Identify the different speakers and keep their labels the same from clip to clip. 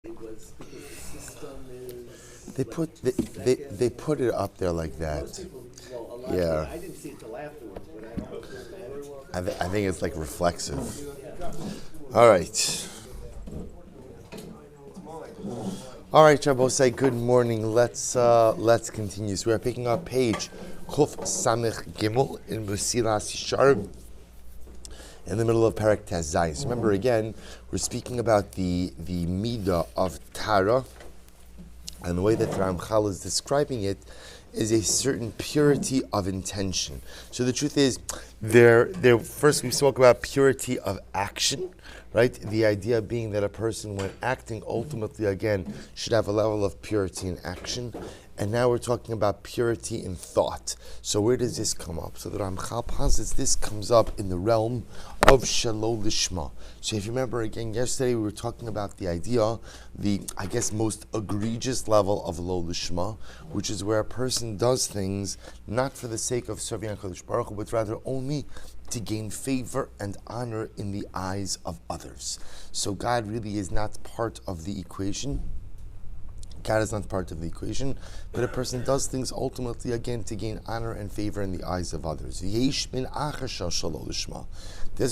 Speaker 1: it was because the system is.
Speaker 2: They put it up there like that.
Speaker 1: Most people, well, a lot.
Speaker 2: Yeah.
Speaker 1: I didn't see it till afterwards, but I don't know if it matters.
Speaker 2: I think it's like reflexive. All right. All right, Shabbosai, good morning. Let's continue. So we're picking up page Kuf Samich Gimel in Mesilas Yesharim in the middle of Perek Tes Zayin. So remember again, we're speaking about the Niddah of Tara, and the way that Ramchal is describing it is a certain purity of intention. So the truth is, first we spoke about purity of action, right? The idea being that a person, when acting, ultimately, again, should have a level of purity in action. And now we're talking about purity in thought. So where does this come up? So the Ramchal posits this comes up in the realm of Shalol Lishma. So if you remember again, yesterday we were talking about the idea, I guess, most egregious level of Lo Lishma, which is where a person does things not for the sake of serving HaKadosh Baruch Hu, but rather only to gain favor and honor in the eyes of others. So God really is not part of the equation. God is not part of the equation, but a person does things ultimately, again, to gain honor and favor in the eyes of others. There's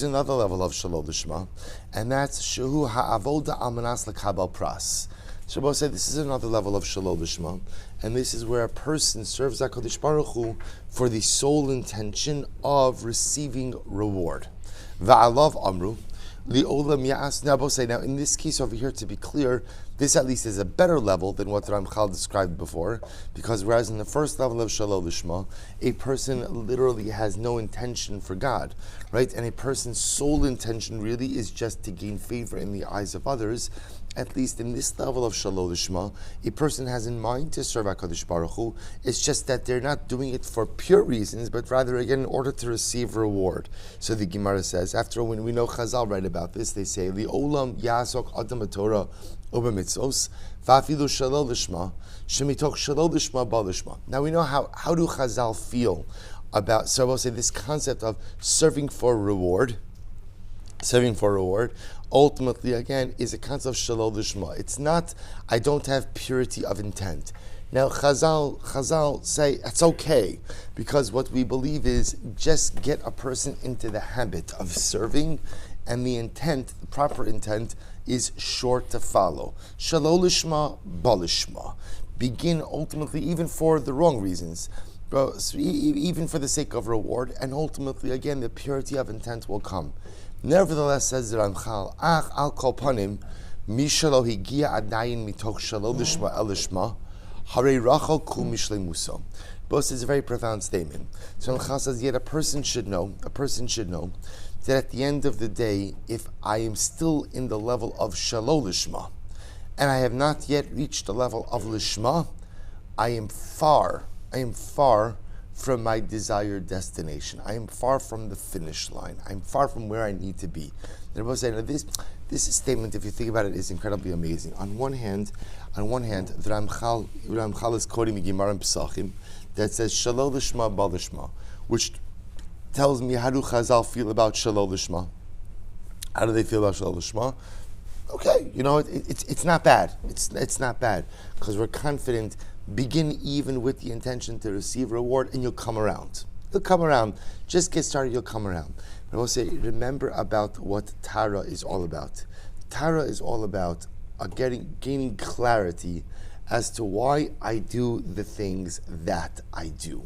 Speaker 2: another level of Shalol Lishma, and that's Shehu Ha'avoda Al Manas L'Kabel Pras. Shabbos said this is another level of Shalol Lishma, and this is where a person serves HaKadosh Baruch Hu for the sole intention of receiving reward. Va'alav Amru, Li'olam Ya'as. Now in this case over here, to be clear, this at least is a better level than what Ramchal described before, because whereas in the first level of Shalol Lishma, a person literally has no intention for God, right? And a person's sole intention really is just to gain favor in the eyes of others. At least in this level of Shalol Lishma, a person has in mind to serve HaKadosh Baruch Hu. It's just that they're not doing it for pure reasons, but rather, again, in order to receive reward. So the Gemara says, after all, when we know Chazal write about this, they say, Li'olam Yasok Adam HaTorah Oba Mitzvos, Va'afilu Shalol Lishma, Shemitoch Shalol Lishma Ba Lishma. Now we know how do Chazal feel about, so I will say, this concept of serving for reward, ultimately, again, is a concept of Shalol Lishma. It's not, I don't have purity of intent. Now, Chazal say it's okay, because what we believe is just get a person into the habit of serving, and the intent, the proper intent, is sure to follow. Shalol Lishma, Ba Lishma. Begin ultimately, even for the wrong reasons, even for the sake of reward, and ultimately, again, the purity of intent will come. Nevertheless, says the Ramchal, Ach al kol panim, mishalo higia adayin mitoch Shalol Lishma el Lishma, harei rachel kul mishlei muso. Both is a very profound statement. So Ramchal says, yet a person should know that at the end of the day, if I am still in the level of Shalol Lishma, and I have not yet reached the level of Lishma, I am far from my desired destination. I am far from the finish line. I'm far from where I need to be. And I was saying, this statement, if you think about it, is incredibly amazing. On one hand, the Ramchal is quoting the Gemara in Pesachim that says Shalol Lishma Ba Lishma, which tells me how do Chazal feel about Shalol Lishma. How do they feel about Shalol Lishma? Okay, it's not bad. It's not bad, because we're confident. Begin even with the intention to receive reward, and you'll come around. Just get started, you'll come around. But I will say, remember about what Tara is all about. Tara is all about gaining clarity as to why I do the things that I do.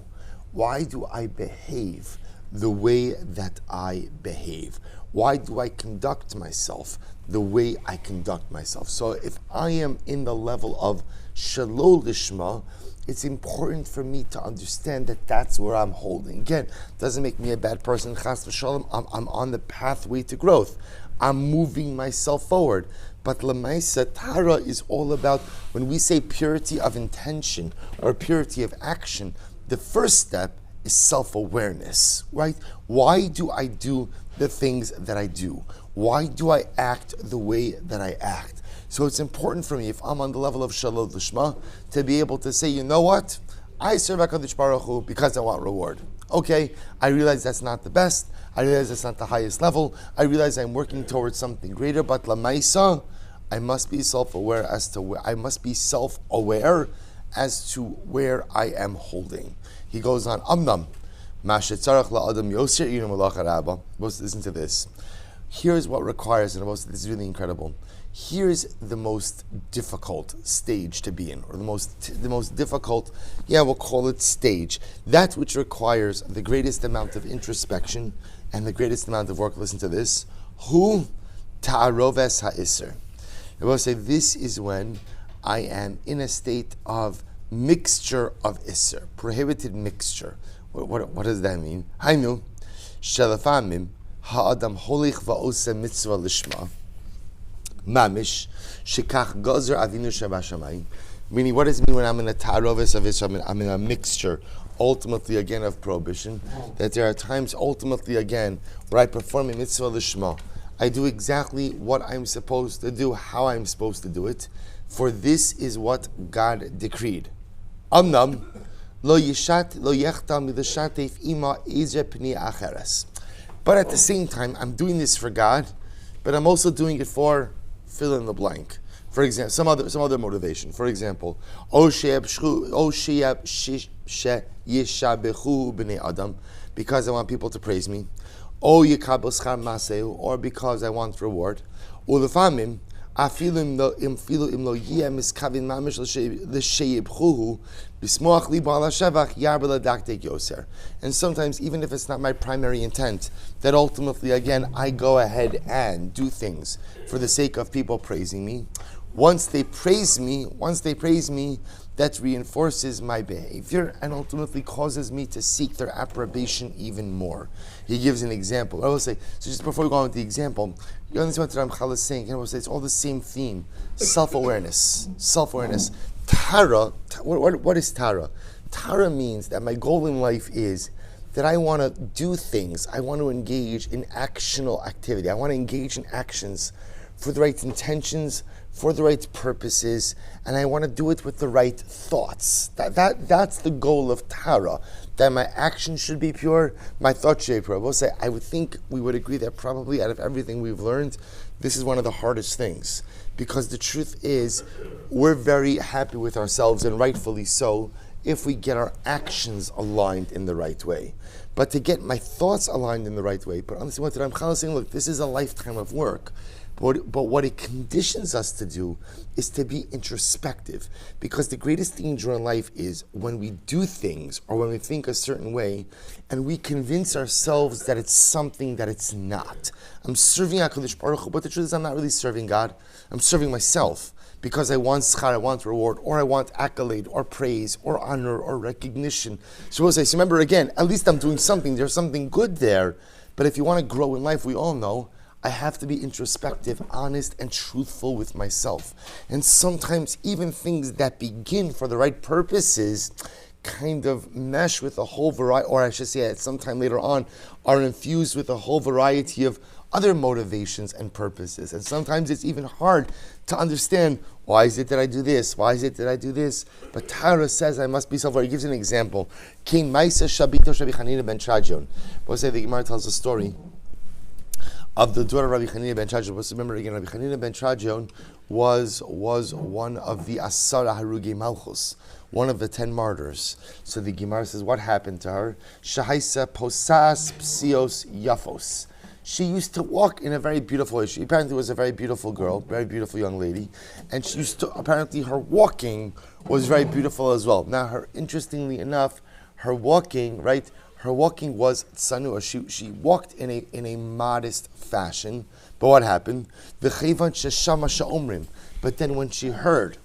Speaker 2: Why do I behave the way that I behave? Why do I conduct myself the way I conduct myself? So if I am in the level of Shalol Lishma, it's important for me to understand that that's where I'm holding. Again, doesn't make me a bad person. Chas v'shalom, I'm on the pathway to growth. I'm moving myself forward. But Lamaisa, Tara is all about, when we say purity of intention or purity of action, the first step is self-awareness, right? Why do I do the things that I do? Why do I act the way that I act? So it's important for me, if I'm on the level of Shalol Lishma, to be able to say, you know what? I serve HaKadosh Baruch Hu because I want reward. Okay, I realize that's not the best. I realize that's not the highest level. I realize I'm working towards something greater, but Lamaisa, I must be self-aware as to where I must be self-aware as to where I am holding. He goes on, Amnam, Mashetzarach la'adam yosir inu malacha rabba. Listen to this. Here's what requires, and this is really incredible. Here's the most difficult stage to be in, or the most difficult, we'll call it stage. That which requires the greatest amount of introspection and the greatest amount of work. Listen to this. Hu ta'aroves ha'isr. I will say this is when I am in a state of mixture of isr, prohibited mixture. What does that mean? Hainu shelafamim ha'adam holich va'osa mitzvah lishma mamish shekach gozer avinu shabashamayim. Meaning, what does it mean when I'm in a ta'aroves of isr? I'm in a mixture, ultimately again of prohibition. That there are times, ultimately again, where I perform a mitzvah lishma. I do exactly what I'm supposed to do, how I'm supposed to do it, for this is what God decreed. Amnam lo yishat lo yechtal midashatef ima izre pni acheres. But at the same time, I'm doing this for God, but I'm also doing it for fill in the blank. For example, some other motivation. For example, o yishabechu b'nei adam, because I want people to praise me. O yikabel schar maseu, or because I want reward. Ulefamim afilu im lo yeh miskavin mamish l'sheyibchuhu b'smoach libo ala shevach yarba ladaktek yoser. And sometimes, even if it's not my primary intent, that ultimately, again, I go ahead and do things for the sake of people praising me. Once they praise me, that reinforces my behavior and ultimately causes me to seek their approbation even more. He gives an example. I will say, so just before we go on with the example, you understand what Ramchal is saying? I will say it's all the same theme. Self-awareness. Tara, what is Tara? Tara means that my goal in life is that I want to do things. I want to engage in actional activity. I want to engage in actions for the right intentions, for the right purposes, and I want to do it with the right thoughts. That's the goal of Tara. That my action should be pure, my thoughts should be pure. I will say, I would think we would agree that probably out of everything we've learned, this is one of the hardest things. Because the truth is, we're very happy with ourselves, and rightfully so, if we get our actions aligned in the right way. But to get my thoughts aligned in the right way, but honestly, what I'm saying, look, this is a lifetime of work. But what it conditions us to do is to be introspective. Because the greatest danger in life is when we do things or when we think a certain way and we convince ourselves that it's something that it's not. I'm serving HaKadosh Baruch Hu, but the truth is I'm not really serving God. I'm serving myself. Because I want schar, I want reward, or I want accolade, or praise, or honor, or recognition. So we'll say, so remember again, at least I'm doing something, there's something good there. But if you want to grow in life, we all know, I have to be introspective, honest, and truthful with myself. And sometimes even things that begin for the right purposes kind of mesh with a whole variety, or I should say at some time later on, are infused with a whole variety of other motivations and purposes. And sometimes it's even hard to understand, why is it that I do this? Why is it that I do this? But Tara says I must be self-aware. He gives an example. King Maisa Shabito Rabbi Chanina ben Chajon. We'll say the Gemara tells a story of the daughter of Rabbi Chanina ben Chajon. Let's remember again, Rabbi Chanina ben Chajon was one of the Asara Harugi Malchus, one of the 10 martyrs. So the Gemara says, what happened to her? Shahaisa posas psios yafos. She used to walk in a very beautiful way. She apparently was a very beautiful girl, very beautiful young lady. And she used to, apparently her walking was very beautiful as well. Now, interestingly enough, her walking, right, her walking was tsanua. She walked in a modest fashion. But what happened? But then when she heard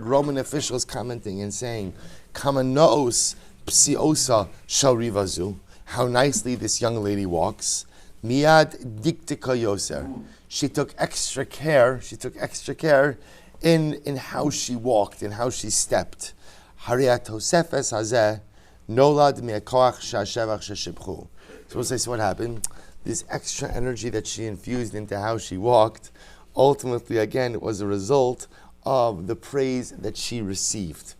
Speaker 2: Roman officials commenting and saying, Kamanaos psiosa sharivazu, how nicely this young lady walks. Miad diktika yoser. She took extra care in how she walked, in how she stepped. Hariat Tosefes hazeh nolad me'koach shashevach sheshibchu. So we'll say, so what happened? This extra energy that she infused into how she walked, ultimately, again, it was a result of the praise that she received.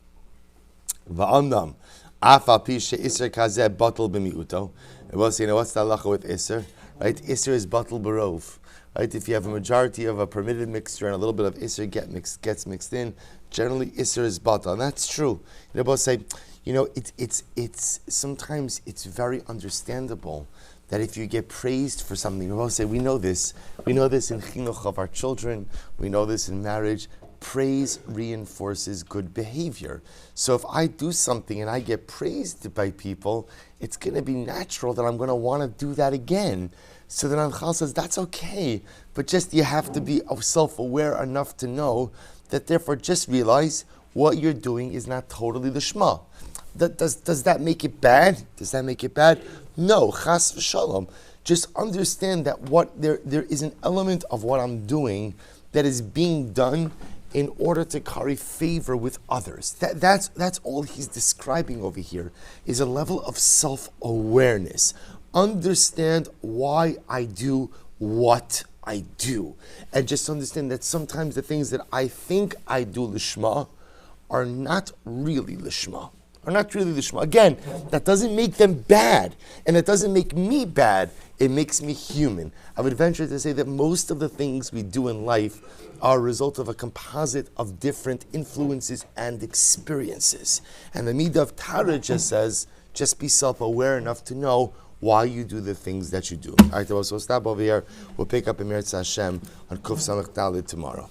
Speaker 2: Va'amnam afa pi she'isr kazeh batal b'mi'uto. And we'll say, what's the halacha with isr? Right, Isser is batal barov. right? If you have a majority of a permitted mixture and a little bit of Isser gets mixed in, generally Isser is Bata. And that's true. Both say, it's sometimes it's very understandable that if you get praised for something, we both say, we know this in chinuch of our children, we know this in marriage, praise reinforces good behavior. So if I do something and I get praised by people, it's going to be natural that I'm going to want to do that again. So the Ramchal says, that's okay, but just you have to be self-aware enough to know that therefore just realize what you're doing is not totally the Shema. Does that make it bad? Does that make it bad? No, chas v'shalom. Just understand that there is an element of what I'm doing that is being done in order to carry favor with others. That's all he's describing over here, is a level of self-awareness. Understand why I do what I do. And just understand that sometimes the things that I think I do lishma are not really lishma. Again, that doesn't make them bad, and it doesn't make me bad. It makes me human. I would venture to say that most of the things we do in life are a result of a composite of different influences and experiences. And the Niddah of Tara just says, just be self-aware enough to know why you do the things that you do. All right, so we'll stop over here. We'll pick up in Meretz Hashem on Kuf Samach Daled tomorrow.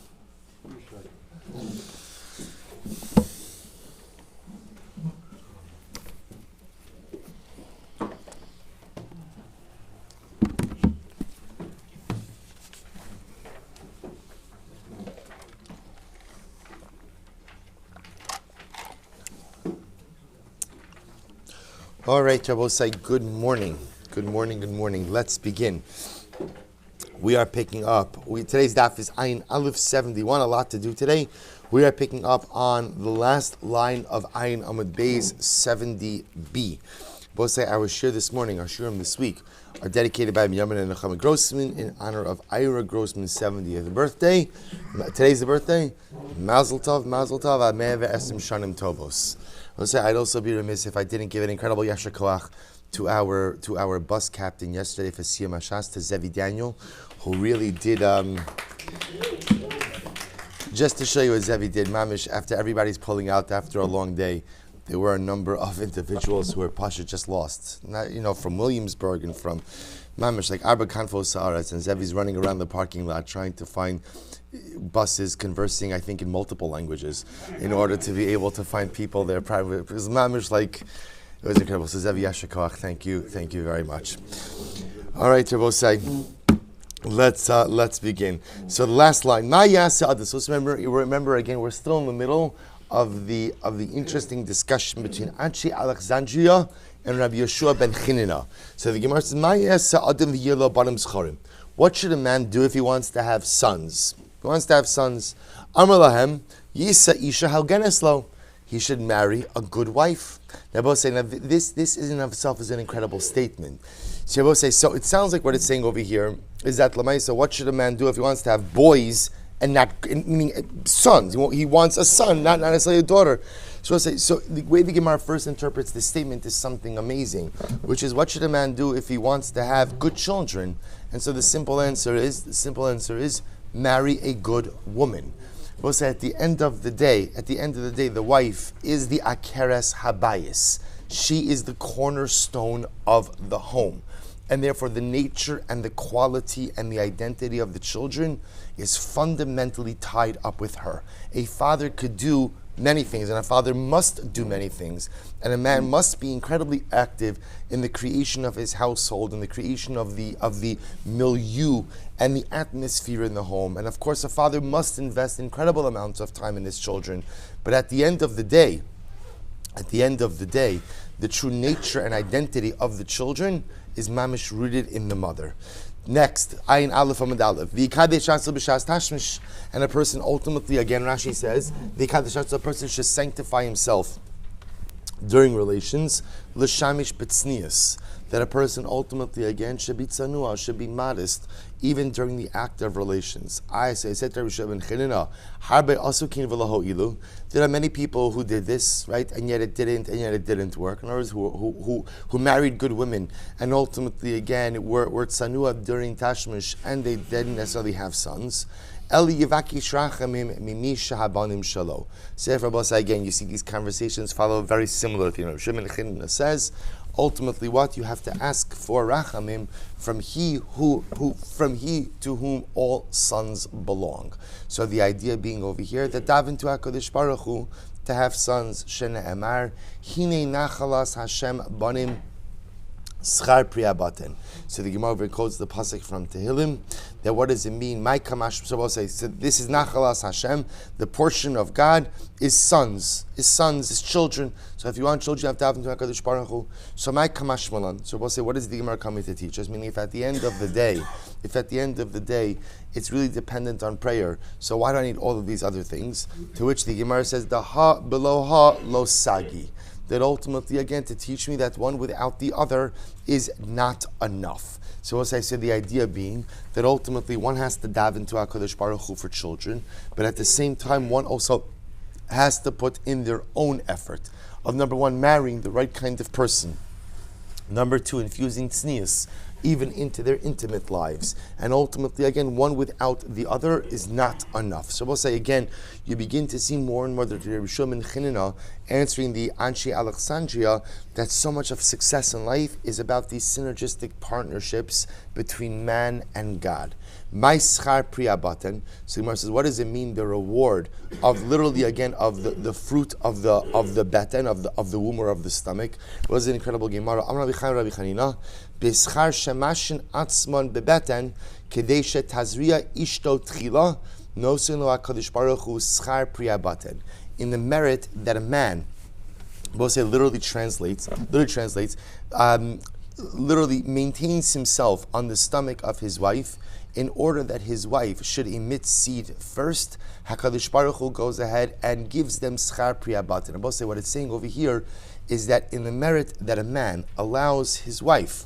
Speaker 2: All right, Rabbosai, good morning. Good morning. Let's begin. We are picking up. Today's daf is Ayin Aleph 71. A lot to do today. We are picking up on the last line of Ayin Amud Beis 70b. Rabbosai, our shir this morning, our shirim this week, are dedicated by Yamin and Nechama Grossman in honor of Ira Grossman's 70th birthday. Today's the birthday. Mazel Tov, Ameh ve'esim shanim tovos. I'd also be remiss if I didn't give an incredible yasher koach to our bus captain yesterday for Siyam Hashas, to Zevi Daniel, who really did, just to show you what Zevi did, Mamish, after everybody's pulling out after a long day, there were a number of individuals who were Pasha just lost. Not, from Williamsburg and from Mamish, like Arba Kanfo Sa'aretz, and Zevi's running around the parking lot trying to find buses conversing, I think, in multiple languages in order to be able to find people there. It was mamish, it was incredible. So Zevi Yashikoach, thank you very much. All right, Rabbosai, let's begin. So the last line, Ma Yaseh. So remember again, we're still in the middle of the interesting discussion between Anshe Alexandria and Rabbi Yeshua ben Chinina. So the Gemara says, Ma Yaseh Adam v'yilo banim zcharim. What should a man do if he wants to have sons? Amar lahem, Yisa Isha Halgeneslo. He should marry a good wife. Now, both say, this in of itself is an incredible statement. So both say, so it sounds like what it's saying over here is that Lamaisa, what should a man do if he wants to have boys and not, meaning sons? He wants a son, not necessarily a daughter. So the way the Gemara first interprets this statement is something amazing, which is, what should a man do if he wants to have good children? And so the simple answer is marry a good woman. We'll say at the end of the day, the wife is the akeres habayis. She is the cornerstone of the home. And therefore the nature and the quality and the identity of the children is fundamentally tied up with her. A father could do many things, and a father must do many things, and a man must be incredibly active in the creation of his household, in the creation of the milieu and the atmosphere in the home. And of course, a father must invest incredible amounts of time in his children. But at the end of the day, the true nature and identity of the children is mamish rooted in the mother. Next, Ayin Aleph Amud Aleph. And a person ultimately, again, Rashi says, a person should sanctify himself during relations, l'shamish b'tznius. That a person ultimately, again, should be tzanua, should be modest even during the act of relations. I said to Rabbi Shimon Chinina, there are many people who did this, right, and yet it didn't work. In other words, who married good women, and ultimately again were tsanua during Tashmish, and they didn't necessarily have sons. Again, you see these conversations follow very similar thing. Rabbi Shimon Chinina says, ultimately, what you have to ask for rachamim from he to whom all sons belong. So the idea being over here that daven to HaKadosh Baruch Hu to have sons. Shena Emar Hine Nachalas Hashem Banim Schar Priyabaten. So the Gemara quotes the pasuk from Tehillim. That what does it mean? My kamash. So this is Nachalas Hashem. The portion of God is sons, is children. So if you want children, you have to have them to HaKadosh Baruch Hu. So my kamash malan. So we'll say, what is the Gemara coming to teach us? Meaning, if at the end of the day, it's really dependent on prayer. So why do I need all of these other things? To which the Gemara says, the ha below ha lo sagi. That ultimately, again, to teach me that one without the other is not enough. So as I said, the idea being that ultimately one has to daven to HaKadosh Baruch Hu for children, but at the same time one also has to put in their own effort of, number one, marrying the right kind of person. Number two, infusing tznius even into their intimate lives. And ultimately, again, one without the other is not enough. So we'll say, again, you begin to see more and more that Rabbi Shimon Chinina answering the Anshe Alexandria, that so much of success in life is about these synergistic partnerships between man and God. My schar priyabaten. So Gemara says, what does it mean? The reward of literally again of the fruit of the beten of the womb or of the stomach. What is an incredible Gemara? Amar Rabbi Chaim Rabbi Chanina, beschar shemashin atzman bebeten kedei shetazriya ishto tchila nosin lo HaKadosh Baruch Hu schar priyabaten. In the merit that a man, we'll say literally maintains himself on the stomach of his wife, in order that his wife should emit seed first, HaKadosh Baruch Hu goes ahead and gives them schar priyabaten. And we'll say what it's saying over here is that in the merit that a man allows his wife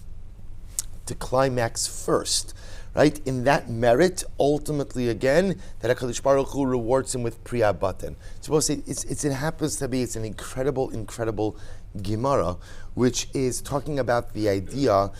Speaker 2: to climax first, right? In that merit, ultimately again, that HaKadosh Baruch Hu rewards him with priyabaten. So we'll say it happens to be, it's an incredible Gemara, which is talking about the idea,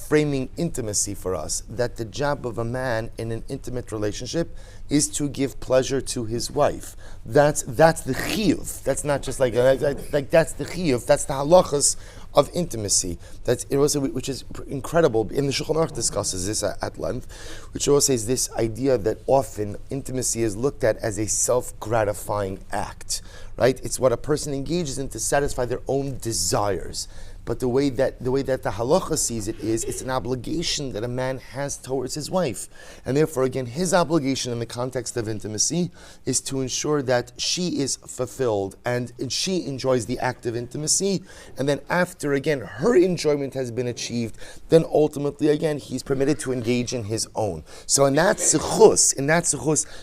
Speaker 2: framing intimacy for us, that the job of a man in an intimate relationship is to give pleasure to his wife. That's the chiyuv. That's not just like that's the chiyuv. That's the halachas of intimacy. Which is incredible. And the Shulchan Aruch discusses this at length, which also says this idea that often intimacy is looked at as a self-gratifying act. Right? It's what a person engages in to satisfy their own desires. But the way that the halacha sees it is, it's an obligation that a man has towards his wife. And therefore, again, his obligation in the context of intimacy is to ensure that she is fulfilled and she enjoys the act of intimacy. And then after, again, her enjoyment has been achieved, then ultimately, again, he's permitted to engage in his own. So in that sechus,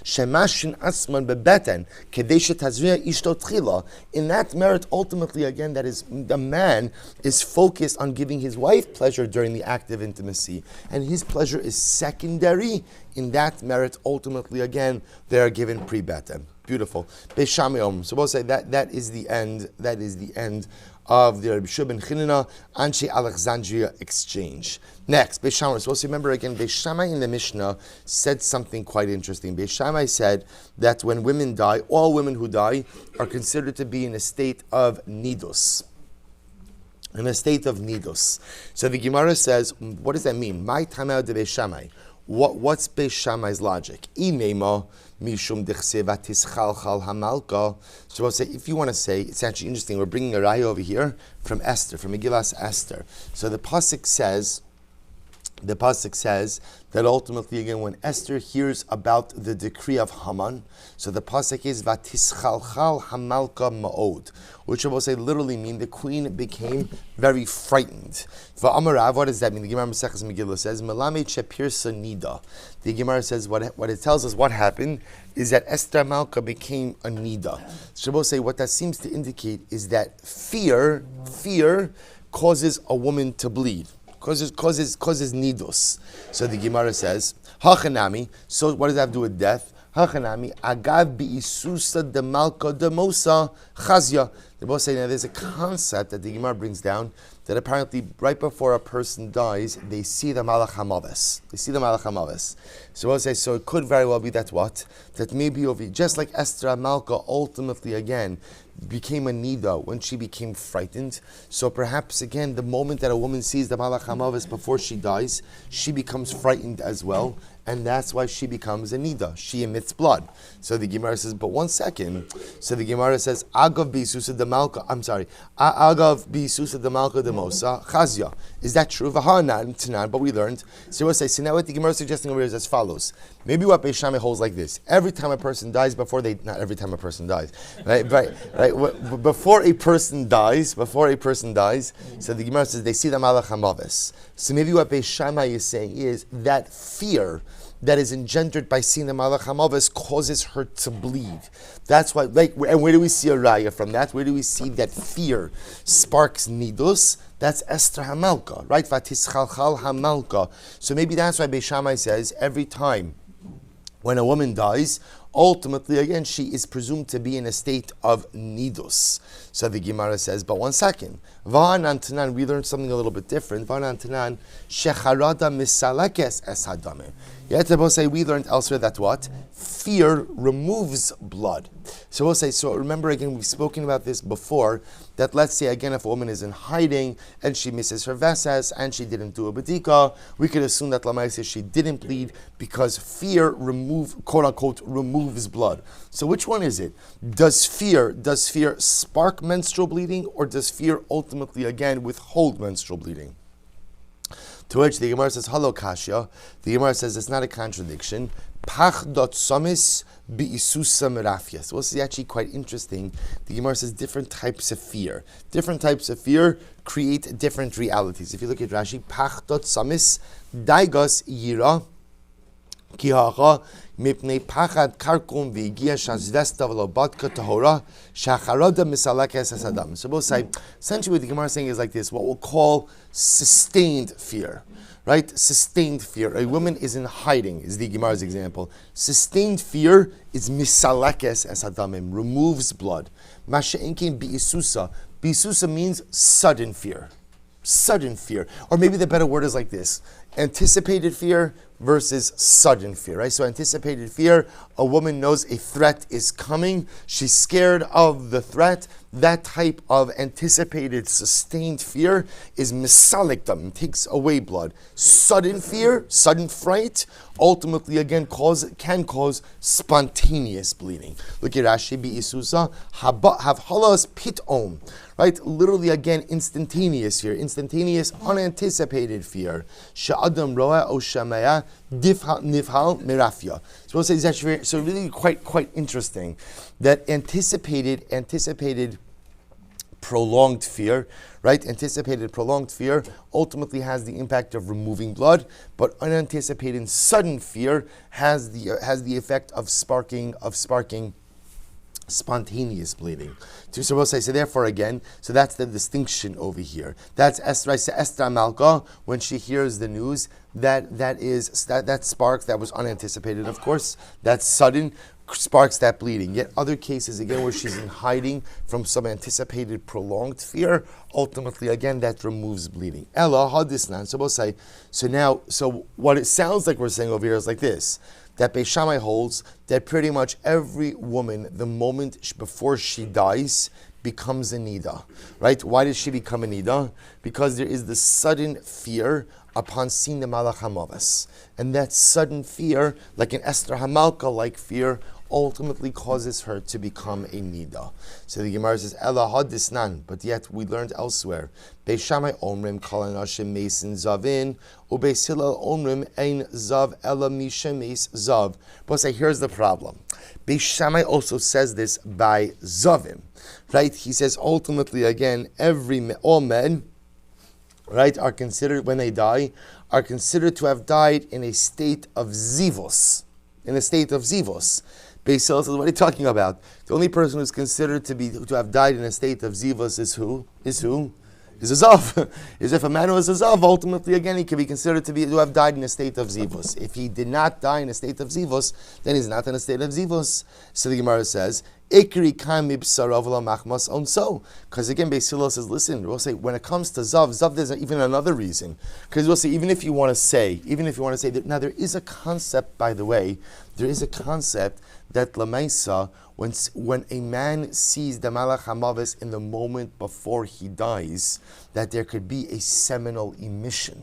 Speaker 2: shemashin asman bebeten, kedei shetazriya ishto tchila, in that merit, ultimately, again, that is, the man is focused on giving his wife pleasure during the act of intimacy, and his pleasure is secondary. In that merit, ultimately, again, they are given pre-beten. Beautiful. So we'll say that is the end. That is the end of the Rabbi Shimon Chinina Anshe Alexandria exchange. Next, Beis Shammai. So also remember again, Beis Shammai in the Mishnah said something quite interesting. Beis Shammai said that when women die, all women who die are considered to be in a state of nidus. In a state of nidus. So the Gemara says, what does that mean? My tamel de Beis Shammai. What's Beis Shammai's logic? Inema mishum dechseva tischalchal hamalka. So I'll say, if you want to say, it's actually interesting. We're bringing a raya over here from Esther, from Megillas Esther. So the pasuk says that ultimately, again, when Esther hears about the decree of Haman, so the pasuk is vatischalchal hamalka ma'od, which I will say literally mean the queen became very frightened. For Amarav, what does that mean? The Gemara Maseches Megillah says, Melame chepirsa nida. The Gemara says what it tells us what happened is that Esther Malka became a nida. So I will say what that seems to indicate is that fear causes a woman to bleed. causes nidus. So the Gemara says, hachanami. So what does that have to do with death? Hachanami agav bi'isusa de malka de mosa chazya. They both say now there's a concept that the Gemara brings down that apparently right before a person dies, they see the malach hamavis. They see the malach hamavis. So we'll say, so it could very well be that what? That maybe over, just like Esther Malka ultimately again became a niddah when she became frightened. So perhaps again, the moment that a woman sees the malach hamavis before she dies, she becomes frightened as well. And that's why she becomes a niddah. She emits blood. So the Gemara says, but 1 second. So the Gemara says, Agav b'isusa de malka. I'm sorry. Agav b'isusa de malka de mosa chazya. Is that true? V'ha'anan tanan. But we learned. So we'll say. So now what the Gemara is suggesting over here is as follows. Maybe what Beis Shammai holds like this: every time a person dies, not every time a person dies, right? Before a person dies. So the Gemara says they see the malach hamavis. So maybe what Beis Shammai is saying is that fear that is engendered by seeing the malach hamavis causes her to bleed. That's why, and where do we see a raya from that? Where do we see that fear sparks nidus? That's Esther Hamalka, right? Vatischalchal Hamalka. So maybe that's why Beis Shammai says every time when a woman dies, ultimately, again, she is presumed to be in a state of nidus. So the Gemara says, but 1 second. Va'anan tanan, we learned something a little bit different. Va'anan tanan, shecharada misalekes es hadameh. Yet we'll say we learned elsewhere that what? Fear removes blood. So we'll say, so remember again, we've spoken about this before, that let's say again, if a woman is in hiding and she misses her veses and she didn't do a bedika, we could assume that Lamaisa she didn't bleed because fear quote unquote, removes blood. So which one is it? Does fear spark menstrual bleeding, or does fear ultimately again withhold menstrual bleeding? To which the Gemara says, "Halo Kashya." The Gemara says it's not a contradiction. Pach dot samis bi'isusa merafia. So this is actually quite interesting. The Gemara says different types of fear. Different types of fear create different realities. If you look at Rashi, Pach dot samis daigos yira kihacha mipnei pachad karkum v'giya shazvesta v'lobatka tahora shacharada misalekes hasadam. So both say, essentially what the Gemara is saying is like this, what we'll call sustained fear. Right? Sustained fear. A woman is in hiding, is the Gemara's example. Sustained fear is misalekes hasadamim, removes blood. Masha'inkin bi'isusa. Bi'isusa means sudden fear. Sudden fear. Or maybe the better word is like this: anticipated fear versus sudden fear, right? So anticipated fear, a woman knows a threat is coming, she's scared of the threat. That type of anticipated, sustained fear is misalikdam, takes away blood. Sudden fear, sudden fright, ultimately again can cause spontaneous bleeding. Look at Rashi, bi'isusa, havhalas pitom, right? Literally again, instantaneous fear, instantaneous, unanticipated fear. Sha'adam roa o shamaya nifhal mirafia. So we'll say it's actually so really quite interesting that anticipated prolonged fear, right? Anticipated prolonged fear ultimately has the impact of removing blood, but unanticipated sudden fear has the effect of sparking spontaneous bleeding. So we'll say, so therefore again, so that's the distinction over here. That's Esther Malka, when she hears the news, that sparks, that was unanticipated, of course, that's sudden, sparks that bleeding. Yet other cases, again, where she's in hiding from some anticipated prolonged fear, ultimately, again, that removes bleeding. Ella hadisnan. So we'll say, so what it sounds like we're saying over here is like this, that Beis Shammai holds that pretty much every woman, the moment before she dies, becomes a niddah, right? Why does she become a niddah? Because there is the sudden fear upon seeing the malach hamavis. And that sudden fear, like an Esther Hamalka-like fear, ultimately causes her to become a niddah. So the Gemara says, Ela hadisnan, but yet we learned elsewhere. Beis Shammai omrim kol anashim mesin zavin, ubeis Hillel omrim ein zav ela misha meis zav. But say, here's the problem. Beis Shammai also says this by zavim, right? He says ultimately again, all men, right, are considered, when they die, are considered to have died in a state of zivos. In a state of zivos. Beis Hillel says, what are you talking about? The only person who's considered to have died in a state of zivos is who? is a zav. Is if a man who is a zav, ultimately again he can be considered to have died in a state of zivus. If he did not die in a state of zivus, then he's not in a state of zivus. So the Gemara says, Ikri kam mibsarav machmas onso. Because again, Beis Hillel says, listen, we'll say when it comes to zav, there's even another reason. Because we'll say, even if you want to say that, now there is a concept, by the way, that lamaisa, when a man sees the malach hamavis in the moment before he dies, that there could be a seminal emission,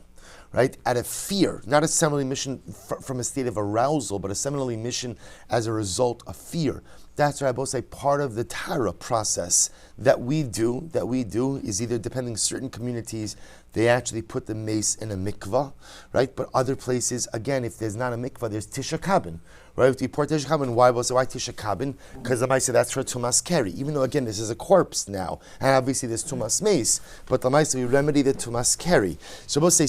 Speaker 2: right? Out of fear, not a seminal emission from a state of arousal, but a seminal emission as a result of fear. That's why I both say part of the Tara process that we do is either, depending certain communities, they actually put the mace in a mikvah, right? But other places, again, if there's not a mikvah, there's Tisha Kabin, right? If you pour Tisha Kabin, why Tisha Kabin? Because the mice say that's for Tumas Keri, even though again this is a corpse now, and obviously there's Tumas Mace, but the mice we remedy the Tumas Keri. So both say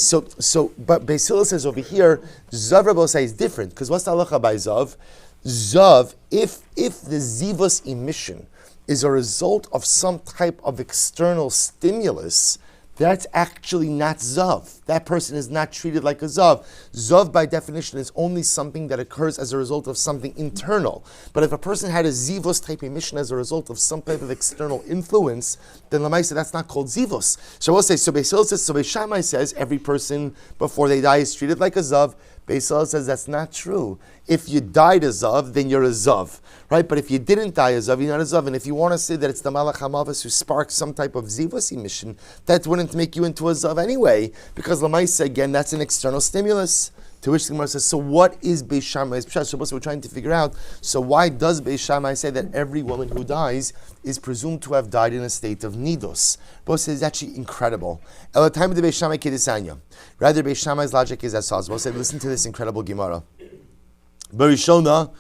Speaker 2: but Beis Hillel says over here, Zav Rabbi say is different, because what's the halacha by Zav? Zav, if the zivus emission is a result of some type of external stimulus, that's actually not zav. That person is not treated like a zav. Zav, by definition, is only something that occurs as a result of something internal. But if a person had a zivus type emission as a result of some type of external influence, then lamaisa, that's not called zivus. So we'll say, so Beis Hillel says, so Beis Shammai says, every person before they die is treated like a zav. Beis Hillel says that's not true. If you died a zav, then you're a zav, right? But if you didn't die a zav, you're not a zav. And if you want to say that it's the malach hamavas who sparks some type of zivus emission, that wouldn't make you into a zav anyway, because lamaisa, again, that's an external stimulus. To which the Gemara says, so what is Beis Shammai's pshat? So we're trying to figure out, so why does Beis Shammai say that every woman who dies is presumed to have died in a state of nidos? Both says it's actually incredible. El time of the Beis Shammai kedisanya. Rather, Beis Shammai's logic is as follows. Both say, listen to this incredible Gemara. Barishona,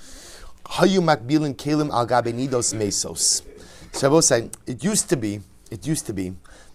Speaker 2: hayu makbilin kelim al gabe nidos mesos. So both say, it used to be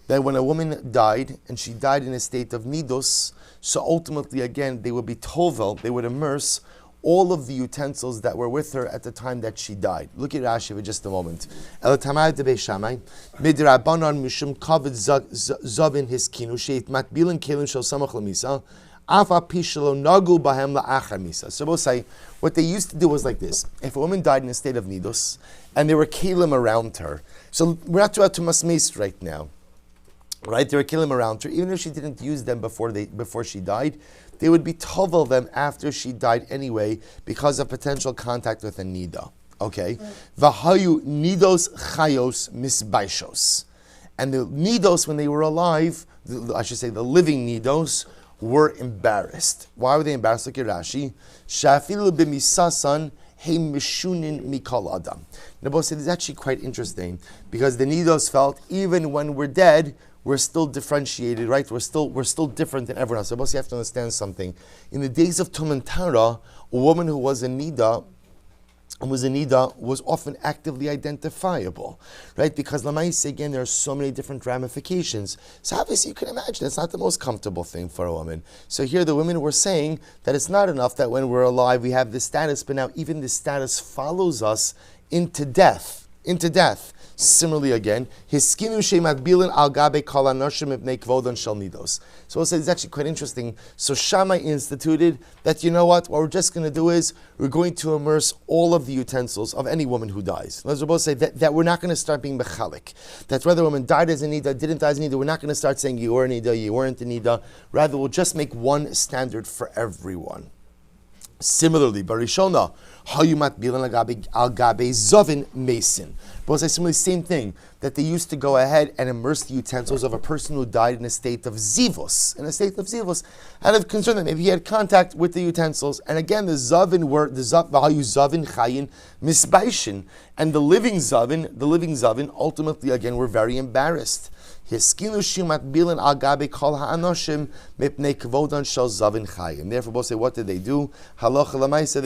Speaker 2: that when a woman died, and she died in a state of nidos, so ultimately, again, they would be tovel, they would immerse all of the utensils that were with her at the time that she died. Look at Rashi for just a moment. El Tamayat de Beis Shammai, midrabanan mishum kavod zavin hiskinu sheit matbilin kelim shel samach lemisa, afa pishelo nagu bahem la'achar misa. So we'll say, what they used to do was like this. If a woman died in a state of nidos, and there were kelim around her, so we're not to masmeis right now. Right, there were kelim around her. Even if she didn't use them before she died, they would be tovel them after she died anyway because of potential contact with a niddah. Okay, v'hayu nidos chayos misbaishos, and the nidos when they were alive, I should say the living nidos, were embarrassed. Why were they embarrassed? Look at Rashi. Shafilu b'misasan hey mishunin mikol adam. Nabo said it's actually quite interesting because the nidos felt even when we're dead, we're still differentiated, right? We're still different than everyone else. So you have to understand something. In the days of Tum and Tara, a woman who was a niddah was often actively identifiable, right? Because Lamaise, again, there are so many different ramifications. So obviously you can imagine it's not the most comfortable thing for a woman. So here the women were saying that it's not enough that when we're alive we have this status, but now even this status follows us into death. Similarly, again, hiskinu shematbilin al gabe kol anoshim ibnei kvodon shel nidos. So we'll say it's actually quite interesting. So Shammai instituted that, you know what we're just going to do is we're going to immerse all of the utensils of any woman who dies. Let's both say that we're not going to start being mechalik. That whether a woman died as a niddah, didn't die as a niddah, we're not going to start saying you were a niddah, you weren't a niddah. Rather, we'll just make one standard for everyone. Similarly, Barishona, Hayumat Bilan al Gabe Zovin Mason. Both say similarly, same thing, that they used to go ahead and immerse the utensils of a person who died in a state of zivus, out of concern that maybe he had contact with the utensils. And again, the Zovin were the Vahayu Zovin Chayin Misbaishin, and the living Zovin ultimately again were very embarrassed. Therefore, both say, what did they do? Halacha l'maisa,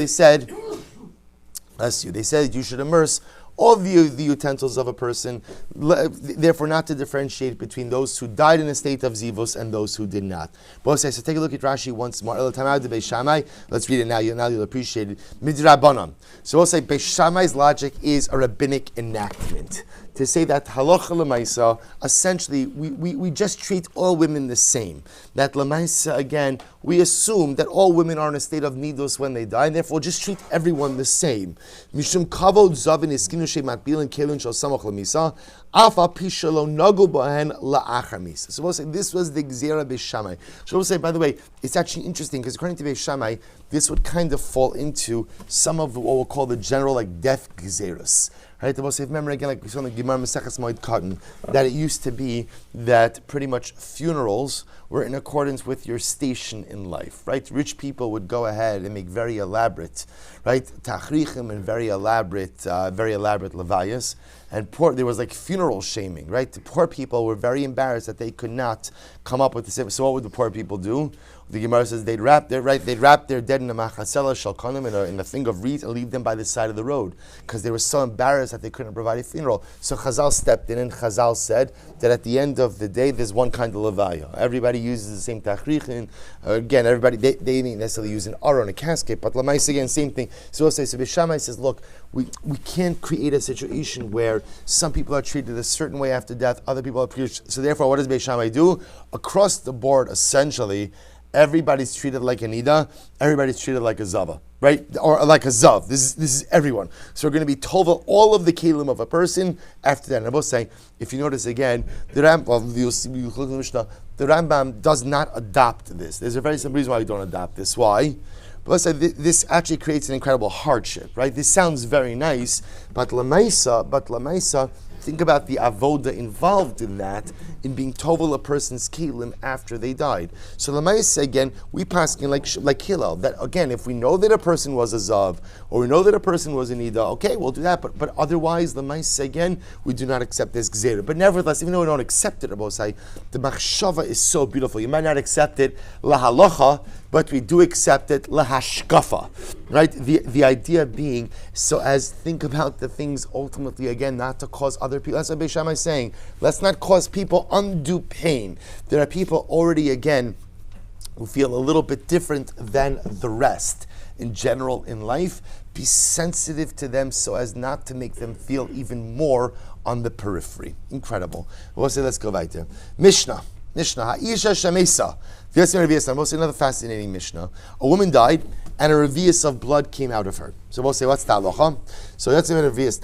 Speaker 2: they said you should immerse all the utensils of a person, therefore not to differentiate between those who died in a state of zivus and those who did not. So take a look at Rashi once more. Let's read it now. You'll appreciate it. Midrabanan. So we'll say Beis Shammai's logic is a rabbinic enactment. To say that halacha l'maisa, essentially, we just treat all women the same. That l'maisa, again, we assume that all women are in a state of nidus when they die, and therefore just treat everyone the same. Mishum kavod zavin iskinu she matbilin kelun shal samach l'misa, afa pishalo nagu bahen la'achar misa. So we'll say this was the gzera Beis Shammai. So we'll say, by the way, it's actually interesting because according to Beis Shammai, this would kind of fall into some of what we'll call the general death gzeras. Right, the most remember again, like we saw in the Gemara Maseches Moed Katan, that it used to be that pretty much funerals were in accordance with your station in life. Right, rich people would go ahead and make very elaborate, right, tachrichim and very elaborate levayas, and poor. There was like funeral shaming. Right, the poor people were very embarrassed that they could not come up with the same. So what would the poor people do? The Gemara says they'd wrap their dead in a machasela shalkonim in a thing of reeds and leave them by the side of the road because they were so embarrassed that they couldn't provide a funeral. So Chazal stepped in and Chazal said that at the end of the day there's one kind of levaya. Everybody uses the same tachrichin. Again, everybody they didn't necessarily use an aron, a casket, but lamais again same thing. So Beis Shammai says, look, we can't create a situation where some people are treated a certain way after death, other people are treated. So therefore, what does Beis Shammai do? Across the board, essentially, everybody's treated like a niddah, everybody's treated like a zava, right? Or like a zav. This is everyone. So we're going to be told all of the kelim of a person after that. And I will say, if you notice again, the Rambam does not adopt this. There's a very simple reason why we don't adopt this. Why? But let's say this actually creates an incredible hardship, right? This sounds very nice, but lamaisa, think about the avoda involved in that, in being tovel a person's kelim after they died. So lamaisa, again, we paskin like Hillel, that again, if we know that a person was a zav, or we know that a person was a niddah, okay, we'll do that, but otherwise, lamaisa, again, we do not accept this gzera. But nevertheless, even though we don't accept it, Rabosai, the machshava is so beautiful. You might not accept it lahalacha, but we do accept it lahashkafa, right? The idea being, so as think about the things ultimately, again, not to cause other people. That's what Beis Shammai is saying. Let's not cause people undue pain. There are people already, again, who feel a little bit different than the rest in general in life. Be sensitive to them so as not to make them feel even more on the periphery. Incredible. We'll say, let's go weiter. Mishnah, Ha'isha Shamesa. We'll say another fascinating Mishnah. A woman died, and a revius of blood came out of her. So we'll say, what's the halacha? So that's a revius.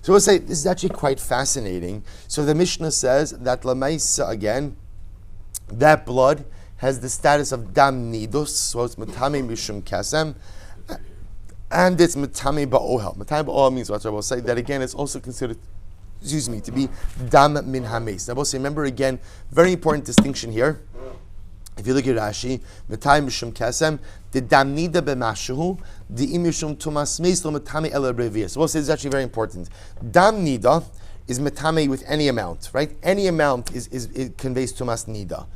Speaker 2: So we'll say, this is actually quite fascinating. So the Mishnah says that lamaisa, again, that blood has the status of dam nidus, so it's metame mishum kasem, and it's metame ba'ohel. Metame ba'ohel means what I will say, that again, it's also considered, to be dam min hames. Now, we'll say, remember again, very important distinction here. If you look at Rashi, Metay Mishum Kasem, the Dam Niddah B'Mashuhu, the Imishum Tumas Meis Lo Metame El Revius. So we'll say it's actually very important. Dam Niddah is Metame with any amount, right? Any amount it conveys Tumas Niddah.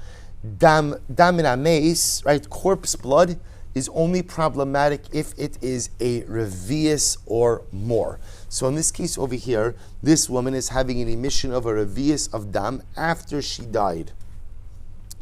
Speaker 2: Dam Min Hameis, right? Corpse blood is only problematic if it is a revius or more. So in this case over here, this woman is having an emission of a revius of dam after she died.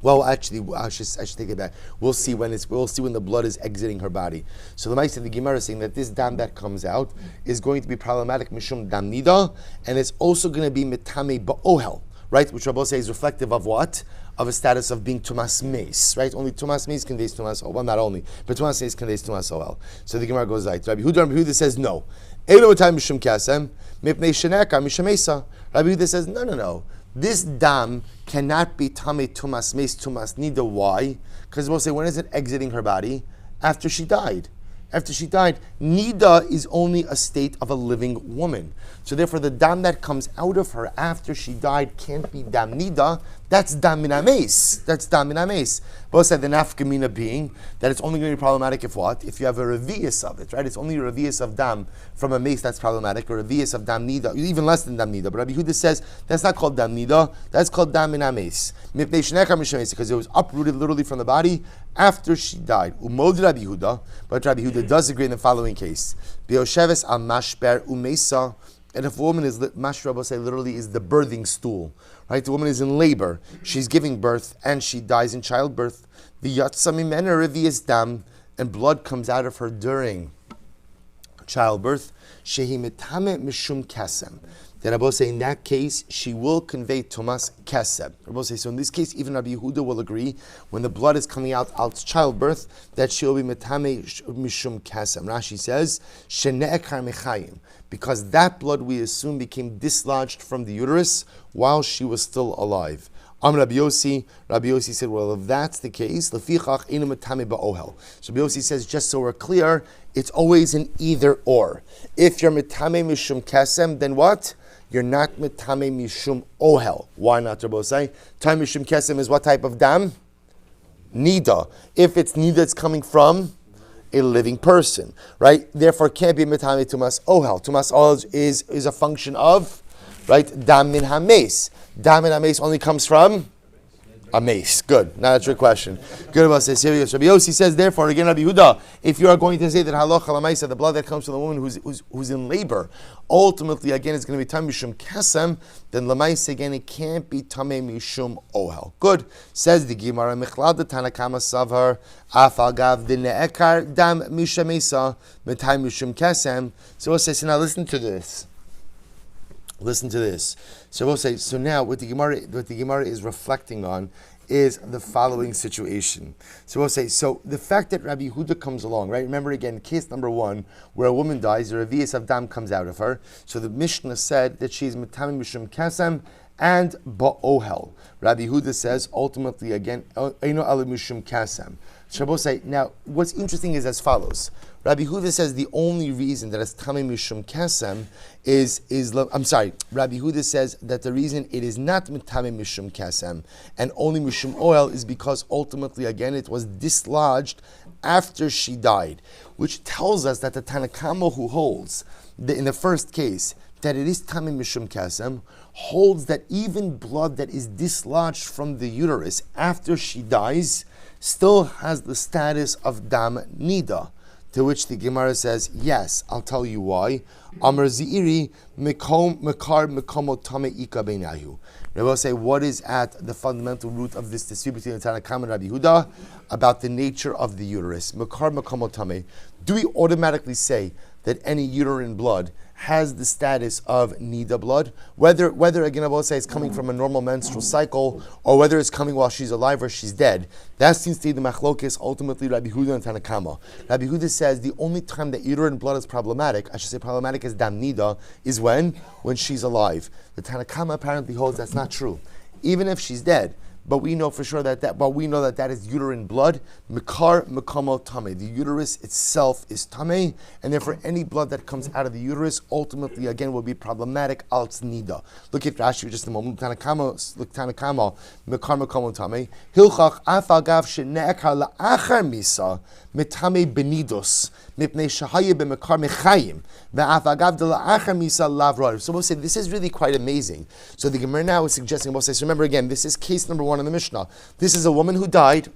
Speaker 2: Well, actually, I should take it back. We'll see when the blood is exiting her body. So the Ma'aseh, the Gemara is saying that this dam that comes out is going to be problematic mishum dam niddah, and it's also going to be metame ba'ohel, right? Which Rabbi says is reflective of what? Of a status of being tumas meis, right? Only tumas meis conveys tumas oel. Well, not only, but tumas meis conveys tumas oel. So the Gemara goes right. Rabbi Huda says no. Elo metame mishum kasem mipnei sheneka mishum mesa. Rabbi Huda says no. This dam cannot be tame tumas meis tumas niddah. Why? Because we'll say, when is it exiting her body? After she died. After she died, niddah is only a state of a living woman. So therefore, the dam that comes out of her after she died can't be dam niddah. That's dam min hameis. Both said the nafkamina being that it's only going to be problematic if what? If you have a revius of it, right? It's only a revius of dam from a mace that's problematic, or a revius of dam niddah, even less than dam niddah. But Rabbi Huda says that's not called dam niddah, that's called dam min hameis. Because it was uprooted literally from the body after she died. Umod Rabbi Huda, but Rabbi Huda does agree in the following following case. Biyosheves al mashber umesa. And if a woman is, mashber say literally is the birthing stool, right? The woman is in labor, she's giving birth, and she dies in childbirth. The yatsa mimena revius dam, and blood comes out of her during childbirth. Shehi mitame mishum kasem. Then Rabbi say in that case she will convey tumas kesem. Rabbi say so in this case even Rabbi Yehuda will agree when the blood is coming out childbirth that she will be mitame mishum kesem. Rashi says shene'ekar mechayim, because that blood we assume became dislodged from the uterus while she was still alive. Rabbi Yossi said, well, if that's the case, lefichach inu mitame ba'ohel. So Rabbi Yossi says, just so we're clear, it's always an either or. If you're mitame mishum kesem, then what? You're not mitame mishum ohel. Why not, Rabbi Yossi? Time mishum kesem is what type of dam? Niddah. If it's niddah, it's coming from a living person, right? Therefore, it can't be mitame tumas ohel. Tumas ohel is a function of, right, dam min hames. Dam min hames only comes from a mace. Good. Now that's your question. Good about this. Rabbi Yossi says, therefore, again, Rabbi Yehuda, if you are going to say that halacha lamaisa, the blood that comes from the woman who's in labor, ultimately, again, it's going to be tam mishum kesem, then lamaisa, again, it can't be tamei mishum ohel. Good. Says the Gemara, michlad the Tanakama savar, afagav the ne'ekar dam mishamesa, metai mishum kesem. So we'll say, so now listen to this. Listen to this. So we'll say, so now what the Gemara is reflecting on is the following situation. So we'll say, so the fact that Rabbi Yehuda comes along, right? Remember again, case number 1, where a woman dies, the revius of dam comes out of her. So the Mishnah said that she is mitame mishum kasem and ba'ohel. Rabbi Yehuda says, ultimately again, eino ala mishum kasem. Shabbos say, now what's interesting is as follows. Rabbi Yehuda says the only reason that it's tamei mishum kasem Rabbi Yehuda says that the reason it is not tamei mishum kasem and only mishum oil is because ultimately again it was dislodged after she died, which tells us that the Tanakama who holds in the first case that it is tamei mishum kasem holds that even blood that is dislodged from the uterus after she dies still has the status of dam niddah. To which the Gemara says, yes, I'll tell you why. Amar Ziri Mekar Mekomo Tame Ika Beinayu. Rabbi will say, what is at the fundamental root of this dispute between the Tanakam and Rabbi Yehuda about the nature of the uterus? Mekar Mekomo Tame. Do we automatically say that any uterine blood has the status of niddah blood, whether again I will say it's coming from a normal menstrual cycle or whether it's coming while she's alive or she's dead? That seems to be the machlokes ultimately Rabbi Yehuda and Tanakama. Rabbi Yehuda says the only time that uterine blood is problematic, I should say problematic as dam niddah, is when she's alive. The Tanakama apparently holds that's not true, even if she's dead. But we know for sure that is uterine blood. Mekar mekomo tame. The uterus itself is tame, and therefore any blood that comes out of the uterus ultimately again will be problematic al niddah. Look at Rashi for just a moment. Tanakama mekar mekomo tame. Hilchach afagav shene'ekar la'achar misa metame benidos mipnei shahaya b'mekar mechayim ve'afagav de la'achar misa lavra. So we'll say this is really quite amazing. So the Gemara now is suggesting. We'll say, so remember again, this is case number 1 in the Mishnah. This is a woman who died,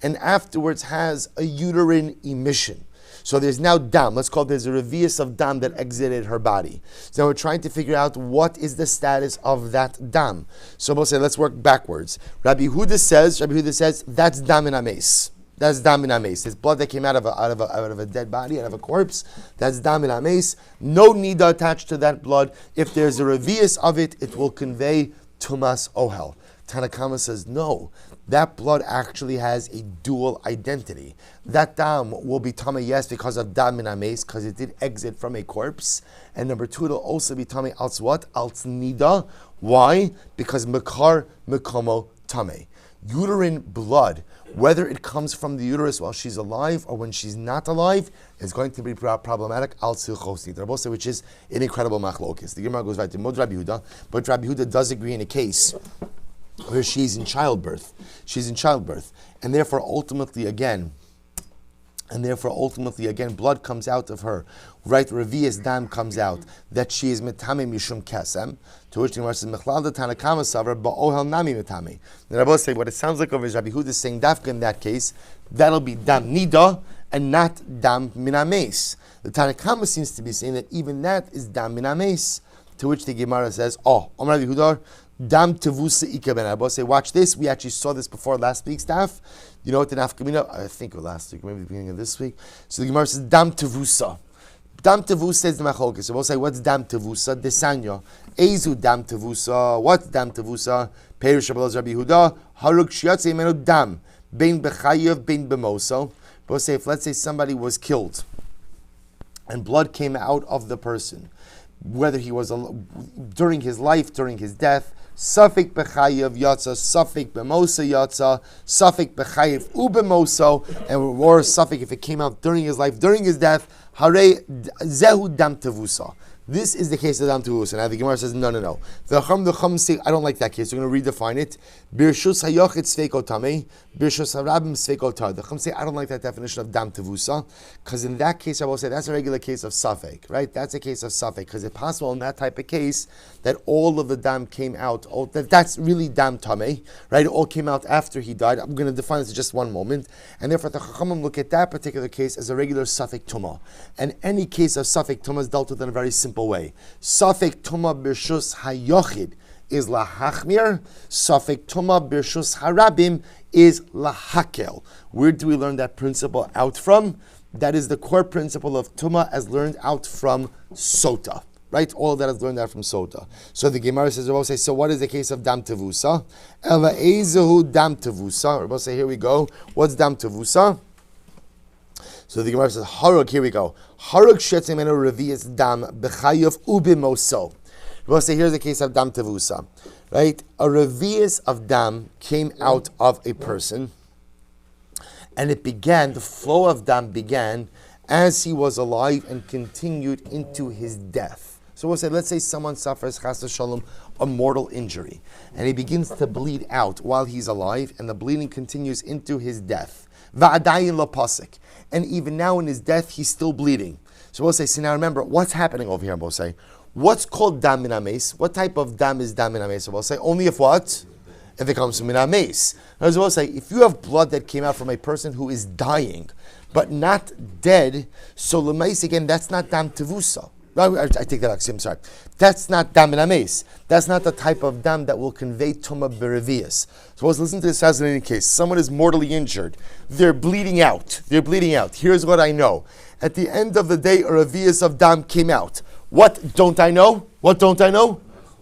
Speaker 2: and afterwards has a uterine emission. So there's now dam. Let's call it, there's a revius of dam that exited her body. So now we're trying to figure out what is the status of that dam. So we'll say, let's work backwards. Rabbi Yehuda says that's dam in ames. That's dam in ames. It's blood that came out of a dead body, out of a corpse. That's dam in ames. No niddah attached to that blood. If there's a revius of it, it will convey tumas ohel. Tanakama says no. That blood actually has a dual identity. That dam will be tamei, yes, because of dam in ames, because it did exit from a corpse. And number 2, it'll also be tamei als what? Als niddah. Why? Because mekar mekomo tamei. Uterine blood, whether it comes from the uterus while she's alive or when she's not alive, is going to be problematic al silchos, which is an incredible machlokes. The Gemara goes right to Mod Rabbi Yehuda, but Rabbi Yehuda does agree in a case where she's in childbirth. And therefore ultimately again, blood comes out of her, right? Revius dam comes out that she is metame mishum kasem. To which the Gemara says, "Mechlal the Tanakama savar ba'ohel nami metame." The Rabbi say what it sounds like over is Rabbi Yehuda saying dafka in that case that'll be dam niddah, and not dam min hames. The Tanna Kama seems to be saying that even that is dam min hames, to which the Gemara says, oh, Amar Rabbi Yehuda, dam tevusa ika ben Abba. Say, watch this. We actually saw this before last week's daf. You know what the nafkamina? I think last week, maybe the beginning of this week. So the Gemara says, dam tevusa. Dam tevusa is the machlokes. So we'll say, what's dam tevusa? Desanya. Ezu dam tevusa. What's dam tevusa? Perish Rabbi Yehuda. Haruk shiatze imenu dam. Bein bechayev, bein bemoso. We'll say, if let's say somebody was killed and blood came out of the person, whether he was during his life, during his death, Safik bechayev yatsa, Safik bemosa yatsa, Safik bechayev ubemoso, and or Safik if it came out during his life, during his death, Hare zehu dam tevusa. This is the case of dam tevusa. Now the Gemara says, no. The Chum say, I don't like that case. We're going to redefine it. Birshus hayochit sveiko tamei, birshus harabim sveiko tar. The Chum say, I don't like that definition of dam tevusa, because in that case, I will say that's a regular case of safek, right? That's a case of safek, because it's possible in that type of case that all of the dam came out. That's really dam tamei, right? It all came out after he died. I'm going to define this in just one moment, and therefore the Chachamim look at that particular case as a regular safek tumah, and any case of safek tumah is dealt with in a very simple way. Safek tumah birshus hayochid is lahachmir. Safek tumah birshus harabim is lahakel. Where do we learn that principle out from? That is the core principle of tumah as learned out from sota. Right? All of that is learned out from sota. So the Gemara says, Rabbi say, so what is the case of dam tevusa? Ela ezehu dam tevusa. Rabbi say, here we go. What's dam tevusa? So the Gemara says, Haruk, here we go. Haruk shetzimenu revius dam b'chayev ubimoso. We'll say here's the case of dam tevusa. Right? A revius of dam came out of a person, and it began, the flow of dam began as he was alive and continued into his death. So we'll say, let's say someone suffers, chas v'shalom, a mortal injury, and he begins to bleed out while he's alive, and the bleeding continues into his death. Va'adayin lo pasik. And even now in his death, he's still bleeding. So we'll say, see now remember, what's happening over here, we'll say, what's called dam min hames? What type of dam is dam min hames? So we'll say, only if what? If it comes from min hames. As we'll say, if you have blood that came out from a person who is dying, but not dead, so l'meis, again, that's not dam tevusa. I take that back, I'm sorry. That's not dam min hames. That's not the type of dam that will convey tumah b'revius. So let's listen to this fascinating case. Someone is mortally injured. They're bleeding out. Here's what I know. At the end of the day, a revius of dam came out. What don't I know?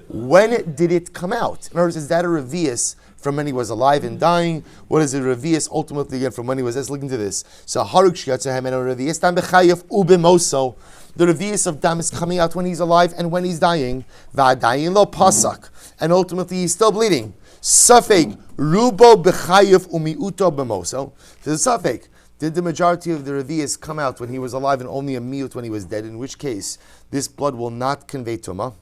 Speaker 2: When did it come out? In other words, is that a revius from when he was alive and dying? What is a revius ultimately again from when he was? Let's look into this. So haruk shiatzahem and a revius dam b'chayev ubemoso. The revius of dam is coming out when he's alive and when he's dying. Va'adayin lo pasak, and ultimately he's still bleeding. Safek rubo b'chayev umiuto b'moso. There's a safek. Did the majority of the revius come out when he was alive and only a miut when he was dead? In which case, this blood will not convey tumah.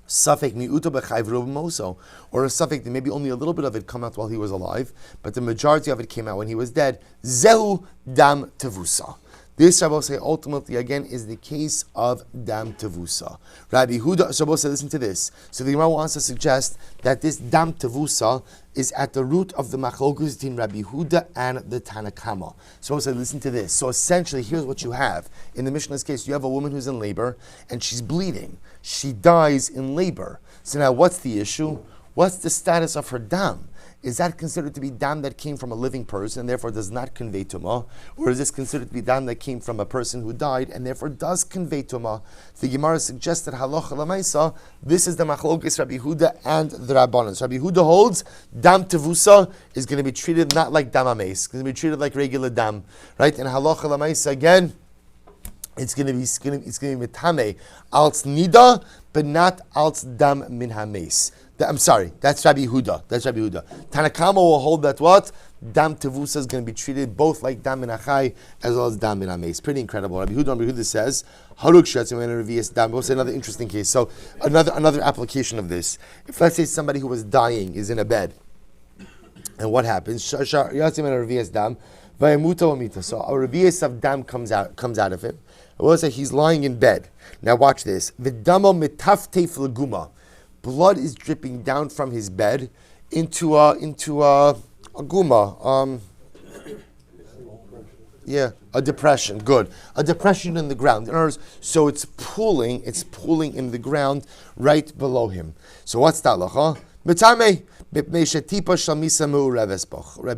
Speaker 2: Safek miuto b'chayev rubo b'moso, or a safek that maybe only a little bit of it come out while he was alive, but the majority of it came out when he was dead. Zehu dam tevusa. This, Rabbi say, ultimately, again, is the case of dam tevusa. Rabbi Huda, Rabbi say, listen to this. So the Gemara wants to suggest that this dam tevusa is at the root of the machlokus between Rabbi Huda and the Tanna Kama. So Rabbi say, listen to this. So essentially, here's what you have. In the Mishnah's case, you have a woman who's in labor, and she's bleeding. She dies in labor. So now, what's the issue? What's the status of her dam? Is that considered to be dam that came from a living person and therefore does not convey tumah? Or is this considered to be dam that came from a person who died and therefore does convey tumah? The Gemara suggests that halacha l'maisa, this is the machlokes Rabbi Huda and the Rabbanan. So Rabbi Huda holds dam tevusa is going to be treated not like dam ames. It's going to be treated like regular dam, right? And halacha l'maisa again, it's going to be mitame als niddah, but not als dam min hames. I'm sorry, that's Rabbi Huda. Tanna Kama will hold that what? Dam tevusa is going to be treated both like dam min achai as well as dam min hames. Pretty incredible. Rabbi Huda says, Haruk shetzim and revius dam. We'll say another interesting case. So another application of this. If let's say somebody who was dying is in a bed, and what happens? Yatzim and revius dam, vayamuta v'mita. So a revius of dam comes out of him. We'll say he's lying in bed. Now watch this. V'damo mitaftef leguma. Blood is dripping down from his bed into a guma. Yeah, a depression. Good. A depression in the ground. In other words, so it's pooling in the ground right below him. So what's that halacha? Mitame. Rabbi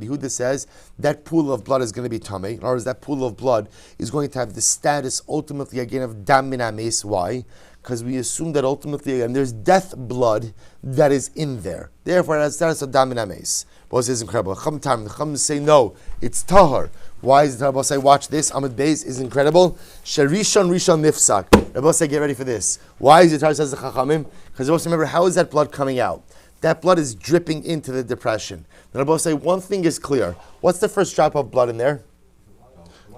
Speaker 2: Huda says that pool of blood is going to be tamei. In other words, that pool of blood is going to have the status ultimately again of dam min hames. Why? Because we assume that ultimately again there's death blood that is in there. Therefore, it has status of dam min hames. But this is incredible. The Chum say no, it's tahar. Why is the Rabbi say, watch this, Amud Beis is incredible. Sharishon Rishon Nifsak. Rabbi say, get ready for this. Why is it Torah says the Chachamim? Because Rabbi remember, how is that blood coming out? That blood is dripping into the depression. The Rabbi say, one thing is clear. What's the first drop of blood in there?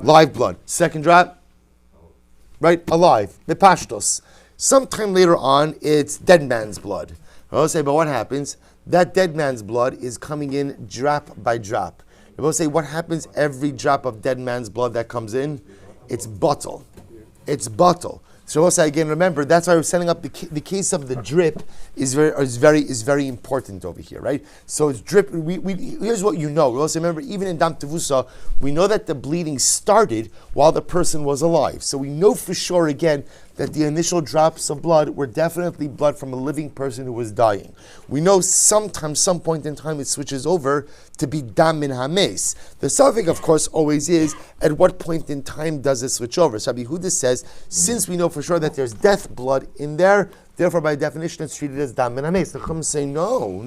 Speaker 2: Live blood. Second drop? Right? Alive. Mepashtos. Sometime later on, it's dead man's blood. Rabbi say, but what happens? That dead man's blood is coming in drop by drop. Rabbi say, what happens every drop of dead man's blood that comes in? It's bottle. It's bottle. So Rabbi say again, remember, that's why we're setting up the case of the drip is very important over here, right? So it's drip. Here's what you know. Rabbi say, remember, even in Dam Tevusa, we know that the bleeding started while the person was alive. So we know for sure again that the initial drops of blood were definitely blood from a living person who was dying. We know sometimes, some point in time, it switches over to be dam min hames. The suffix, of course, always is, at what point in time does it switch over? So Rabbi Huda says, since we know for sure that there's death blood in there, therefore, by definition, it's treated as dam min hames. The Chum say, no.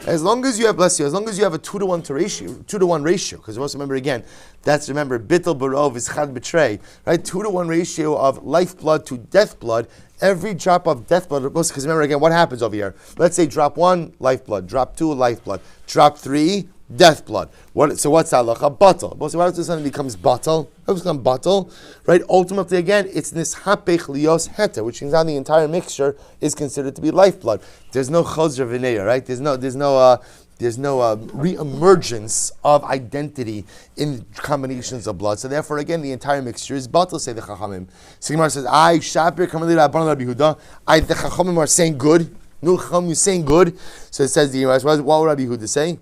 Speaker 2: As long as you have, bless you, as long as you have a 2-to-1 ratio, because also remember again, that's bittul barov is chad betray, right? 2-to-1 ratio of lifeblood to death blood. Every drop of death blood, because remember again, what happens over here? Let's say drop 1, lifeblood. Drop 2, lifeblood. Drop 3, death blood. So what's that halacha? Bottle. What happens when something becomes bottle? How does it become bottle? Right? Ultimately, again, it's this hapech lios heta, which means that the entire mixture is considered to be lifeblood. There's no chosra v'neya, right? There's no re-emergence of identity in combinations of blood. So therefore, again, the entire mixture is bottle, say the Chachamim. Sigmar says, the Chachamim are saying good. No Chachamim is saying good. So it says, what would Rabbi Huda say?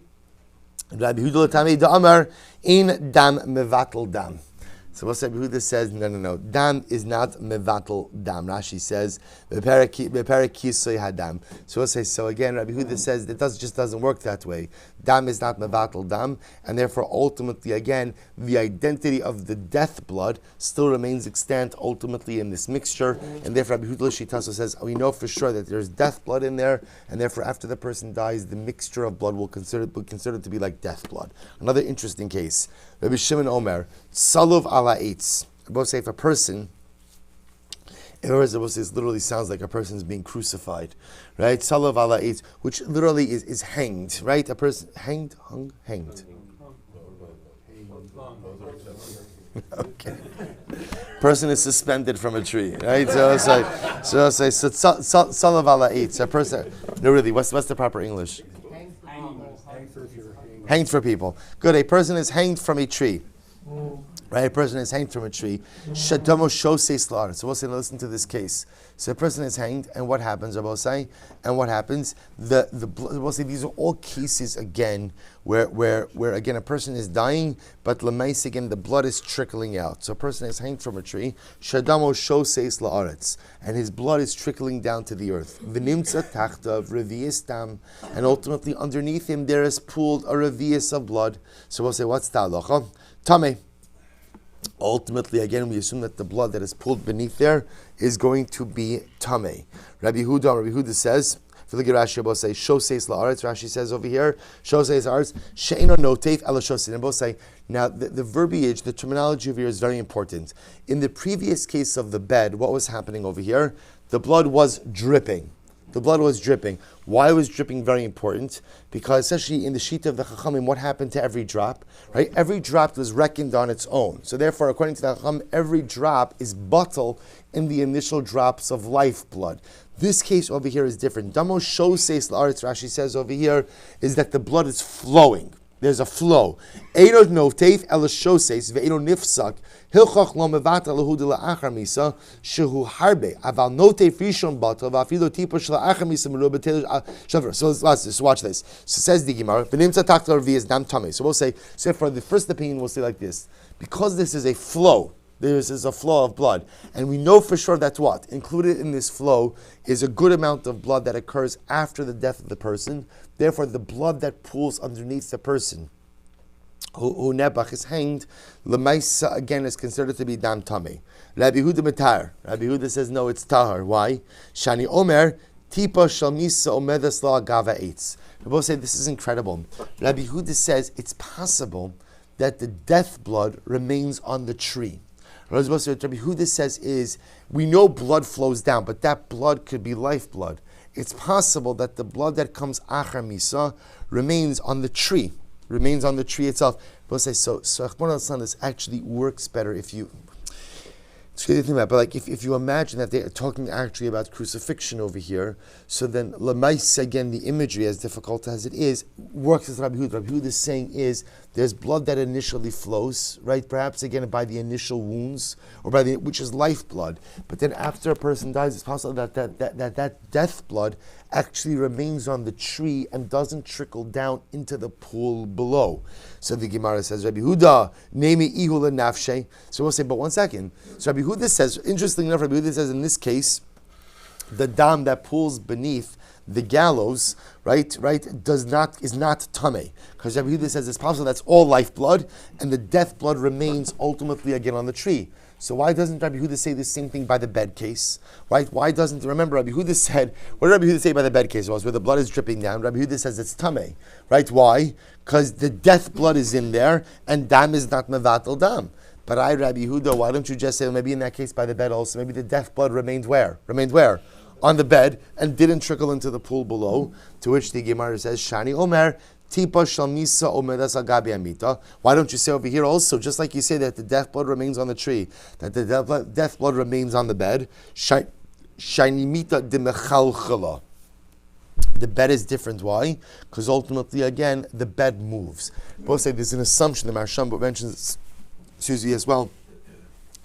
Speaker 2: Rabbi Huda l'tamei da'amar in dam mevatel dam. So what Rabbi Huda says, no. Dam is not mevatel dam. Rashi says, beperek kisoy hadam. So we'll say, so again, Rabbi Huda says, it just doesn't work that way. Dam is not mevatel dam, and therefore ultimately, again, the identity of the death blood still remains extant ultimately in this mixture, and therefore Rabbi Huda l'shitaso says, we know for sure that there's death blood in there, and therefore after the person dies, the mixture of blood will be considered to be like death blood. Another interesting case. Rabbi Shimon Omer, Salov ala eitz. Both say if a person, in other words, it literally sounds like a person's being crucified, right? Salov ala eitz, which literally is hanged, right? A person hanged. Okay. Person is suspended from a tree, right? So salov ala eitz. A person. No, really. What's the proper English? Hanged for people. Good. A person is hanged from a tree. Right? A person is hanged from a tree. Shadamo shoses la'aretz. So we'll say, listen to this case. So a person is hanged, and what happens, Rabbi say? And what happens? We'll say these are all cases again where again a person is dying, but lemais again the blood is trickling out. So a person is hanged from a tree. Shadamo shoses la'aretz, and his blood is trickling down to the earth. V'nimtza tachtav revius dam, and ultimately underneath him there is pooled a revius of blood. So we'll say, what's the halacha? Tamei. Ultimately, again, we assume that the blood that is pulled beneath there is going to be tamei. Rabbi Huda says, if you look at Rashi, both say shoses la'aretz. Rashi says over here, shoses la'aretz she'eno noteif ela shoses. And both say, now the verbiage, the terminology over here is very important. In the previous case of the bed, what was happening over here? The blood was dripping. The blood was dripping. Why was dripping very important? Because especially in the sheet of the Chachamim, what happened to every drop? Right? Every drop was reckoned on its own. So therefore, according to the Chachamim, every drop is bottle in the initial drops of lifeblood. This case over here is different. Damo shoses la'aretz, Rashi says over here, is that the blood is flowing. There's a flow. Eino noteif el shoses ve'eino nifsak hilchach lo mevata lehu de la'achar misa shehu harbe aval noteif rishon batal va'afilo tipo shel la'achar misa meru betel shavar. So watch this. So says the Gemara, v'nimtza taktar v'yez dam tamei. So we'll say, so for the first opinion, we'll say like this: because this is a flow. There is a flow of blood. And we know for sure that what? Included in this flow is a good amount of blood that occurs after the death of the person. Therefore, the blood that pools underneath the person who Nebach is hanged, Lemaisa again is considered to be Dam Tameh. Rabbi Huda Matar. Rabbi Huda says, no, it's Tahar. Why? Shani Omer, Tipa Shalmisa Omedas La Gava Eitz. We both say this is incredible. Rabbi Huda says it's possible that the death blood remains on the tree. What Rabbi Huda says is, we know blood flows down, but that blood could be lifeblood. It's possible that the blood that comes achar misa remains on the tree itself. But say so Achmon al-San, this actually works better if you. It's really think about, but like if you imagine that they're talking actually about crucifixion over here, so then Lamais, again, the imagery, as difficult as it is, works as Rabbi Huda. Rabbi Huda is saying is there's blood that initially flows, right? Perhaps again by the initial wounds, or by which is lifeblood. But then after a person dies, it's possible that death blood actually remains on the tree and doesn't trickle down into the pool below. So the Gemara says, Rabbi Huda, nemi ihul nafshe. So we'll say, but one second. So Rabbi Huda says, interestingly enough, Rabbi Huda says in this case, the dam that pools beneath the gallows, right, is not tameh. Because Rabbi Huda says it's possible that's all lifeblood, and the death blood remains ultimately again on the tree. So why doesn't Rabbi Huda say the same thing by the bed case? Right? Why doesn't, remember Rabbi Huda said, what did Rabbi Huda say by the bed case was, where the blood is dripping down? Rabbi Huda says it's tameh. Right? Why? Because the death blood is in there, and dam is not mevatel dam. But Rabbi Huda, why don't you just say, well, maybe in that case by the bed also, maybe the death blood remained where? On the bed, and didn't trickle into the pool below, to which the Gemara says, Shani Omer, Tipa Shalmisa Omedas Agabi Amita. Why don't you say over here also, just like you say that the death blood remains on the tree, that the death blood remains on the bed, Shainimita de Mechalchala. The bed is different. Why? Because ultimately, again, the bed moves. Both say there's an assumption, the Marsham mentions, Susie as well,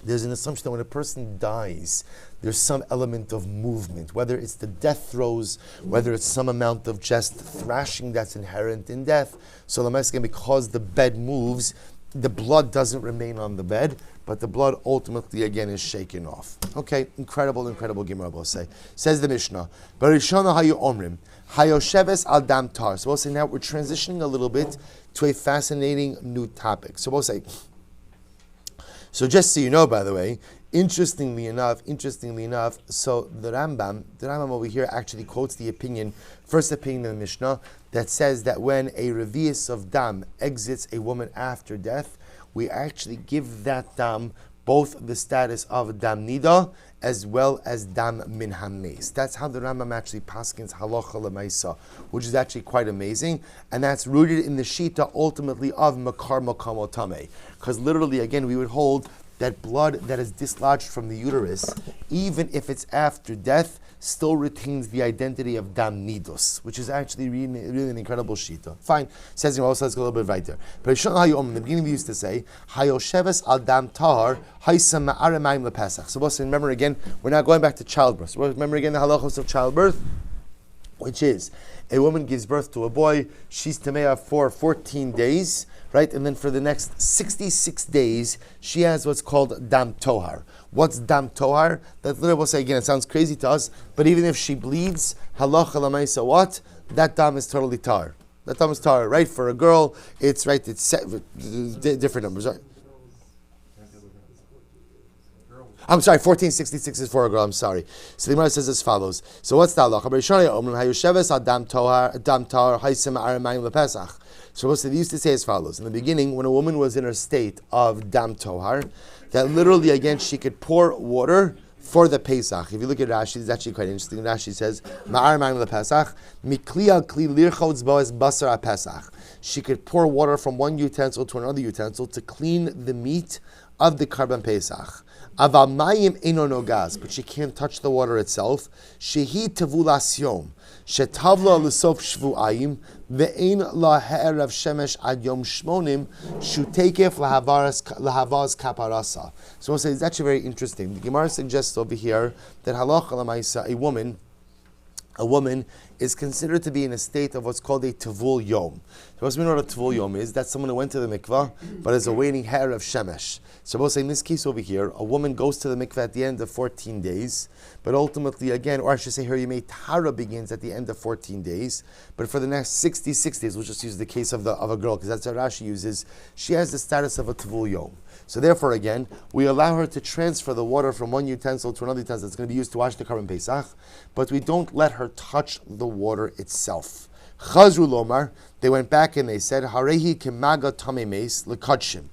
Speaker 2: there's an assumption that when a person dies, there's some element of movement, whether it's the death throes, whether it's some amount of just thrashing that's inherent in death. So because the bed moves, the blood doesn't remain on the bed, but the blood ultimately again is shaken off. Okay, incredible Gemara will say. Says the Mishnah, Barishana hayu omrim, hayosheves al dam tar. So we'll say now we're transitioning a little bit to a fascinating new topic. So we'll say, so just so you know, by the way, interestingly enough, so the Rambam over here actually quotes the first opinion of the Mishnah, that says that when a revius of dam exits a woman after death, we actually give that dam both the status of dam niddah as well as dam min hames. That's how the Rambam actually paskins halacha lemaisa, which is actually quite amazing, and that's rooted in the shita ultimately of makar makam tameh. Because literally, again, we would hold that blood that is dislodged from the uterus, even if it's after death, still retains the identity of dam nidus, which is actually really an incredible shita. Fine, says also let's go a little bit right there. But in the beginning we used to say hayosheves al dam tahar haisam ma'aramayim lepesach. So also remember again, we're now going back to childbirth. So remember again the halachos of childbirth, which is a woman gives birth to a boy, she's tameah for 14 days, right? And then for the next 66 days, she has what's called dam tohar. What's dam tohar? That literally will say, again, it sounds crazy to us, but even if she bleeds, halacha lamaisa what? That dam is totally tar. That dam is tar, right? For a girl, it's different numbers, right? I'm sorry, 1466 is for a girl, I'm sorry. So the Gemara says as follows. So what's the halacha? So they used to say as follows. In the beginning, when a woman was in her state of dam tohar, that literally, again, she could pour water for the Pesach. If you look at Rashi, it's actually quite interesting. Rashi says, Ma'ar ma'im lePesach, mikli al kli lirchotz boes basar Pesach. She could pour water from one utensil to another utensil to clean the meat of the Karban Pesach. Aval mayim eino nogaz, but she can't touch the water itself. Shehi tevulas yom, shetavla l'sof shvu'ayim, ve'ein la ha'erav shemesh ad yom shmonim, shutekef lahavaz kaparasa. So we'll say it's actually very interesting. The Gemara suggests over here that halacha l'maisa, a woman is considered to be in a state of what's called a tevul yom. So we know what a tevul yom is. That's someone who went to the mikvah, but is awaiting hair of shemesh. So we'll say in this case over here, a woman goes to the mikvah at the end of 14 days, but ultimately again, or I should say her yemei tara begins at the end of 14 days, but for the next 66 days, we'll just use the case of a girl, because that's what Rashi uses, she has the status of a tevul yom. So therefore, again, we allow her to transfer the water from one utensil to another utensil that's going to be used to wash the Karban Pesach, but we don't let her touch the water itself. Chazru lomar, they went back and they said, Harehi kemaga tamemes lekachim.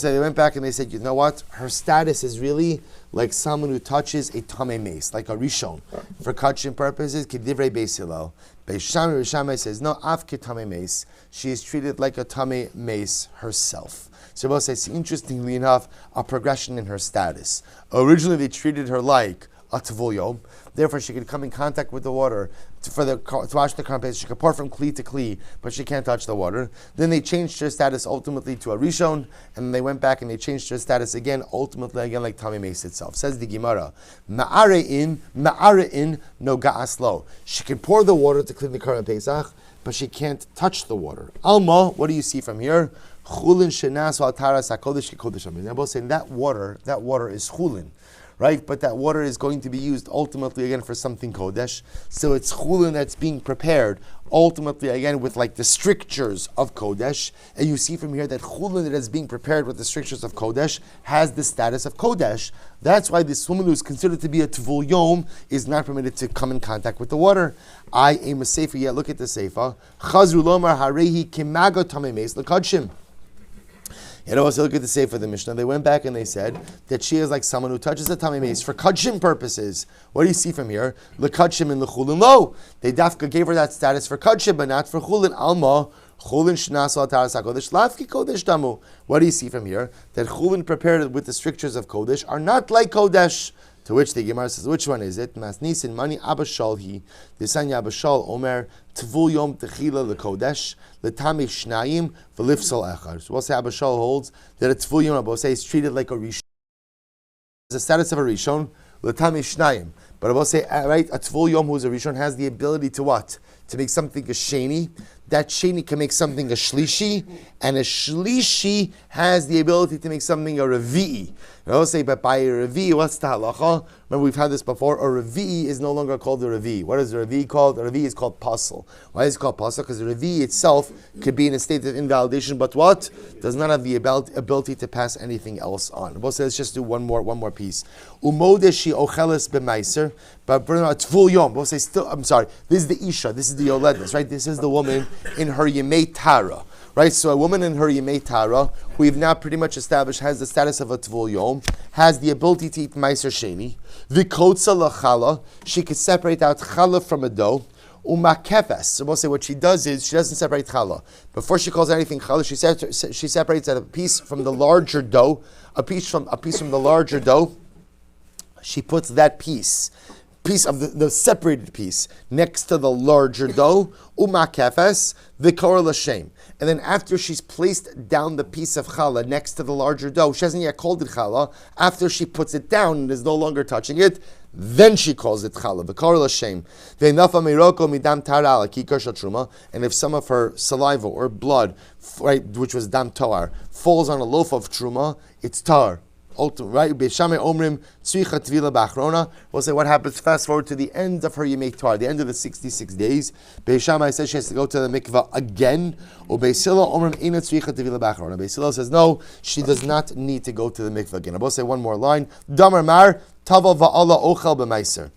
Speaker 2: They went back and they said, you know what? Her status is really like someone who touches a tamei mace, like a rishon. For kachim purposes, kedivrei Beis Hillel. Beis Shammai says, no, af ketamei mace. She is treated like a tamei mace herself. So we'll say, interestingly enough, a progression in her status. Originally, they treated her like a tevul yom. Therefore, she could come in contact with the water to wash the Karban Pesach. She could pour from kli to kli, but she can't touch the water. Then they changed her status ultimately to a rishon, and they went back and they changed her status again, ultimately again like tamei mace itself. Says the Gemara, ma'arein no ga'aslo. She can pour the water to clean the Karban Pesach, but she can't touch the water. Alma, what do you see from here? Chulin shenas v'ataras hakodesh kekodesh amin. They're both saying that water is chulin, right? But that water is going to be used ultimately again for something kodesh. So it's chulin that's being prepared ultimately again with like the strictures of kodesh. And you see from here that chulin that is being prepared with the strictures of kodesh has the status of kodesh. That's why this woman who is considered to be a tevul yom is not permitted to come in contact with the water. I am a sefer. Yeah, look at the sefer. Chazru lomar harehi kemaga tamei mace lekadshim. Also look at the Sefer of the Mishnah. They went back and they said that she is like someone who touches the tamei mace for kachim purposes. What do you see from here? Lekachim and lechulin lo. They dafka gave her that status for kachim, but not for chulin. Alma chulin shnasal taras hakodesh lafki kodesh damu. What do you see from here? That chulin prepared with the strictures of kodesh are not like kodesh. To which the Gemara says, which one is it? Masnisin mani abashal hi. Disanya abashal omer tvul yom techila lekodesh letami shnayim v'lifsal echad. So we'll say abashal holds that a tvul yom, we'll say, is treated like a rishon. The status of a rishon letami shnayim. But I will say, right, a tvul yom who is a rishon has the ability to what? To make something a sheni. That sheni can make something a shlishi, and a shlishi has the ability to make something a revi'i. I will say, but by a revi'i, what's the halacha? Remember, we've had this before. A revi'i is no longer called a revi'i. What is a revi'i called? A revi'i is called pasul. Why is it called pasul? Because the revi'i itself could be in a state of invalidation, but what? Does not have the ability to pass anything else on. We'll say, let's just do one more piece. Umodeshi ocheles b'maiser, but tvul yom. We'll say, still, I'm sorry, this is the isha, this is the yoledus, right? This is the woman in her yemei tara. Right, so a woman in her yemei tara, who we've now pretty much established has the status of a tvul yom, has the ability to eat meiser sheni. V'kotza lachala, she could separate out challah from a dough. Umakefes. So we'll say what she does is she doesn't separate challah. Before she calls anything challah, she separates out a piece from the larger dough, a piece from the larger dough. She puts that piece of the separated piece next to the larger dough, umakefes, vikor l'shem. And then after she's placed down the piece of challah next to the larger dough, she hasn't yet called it challah. After she puts it down and is no longer touching it, then she calls it challah. Vikor l'shem. Ve'nafa meiroko midam tara ala kikar shel truma. And if some of her saliva or blood, right, which was dam toar, falls on a loaf of truma, it's tar. Right, Beishamai Omrim Tzricha Tvila Bachrona. We'll say what happens. Fast forward to the end of her Yemei Tar, the end of the 66 days. Beishamai says she has to go to the mikvah again. Or Beisila Omrim Ina Tzricha Tvila Bachrona. Beisila says no, she does not need to go to the mikvah again. I will say one more line. Damar Mar Taval Va'ala Ochel B'Meiser.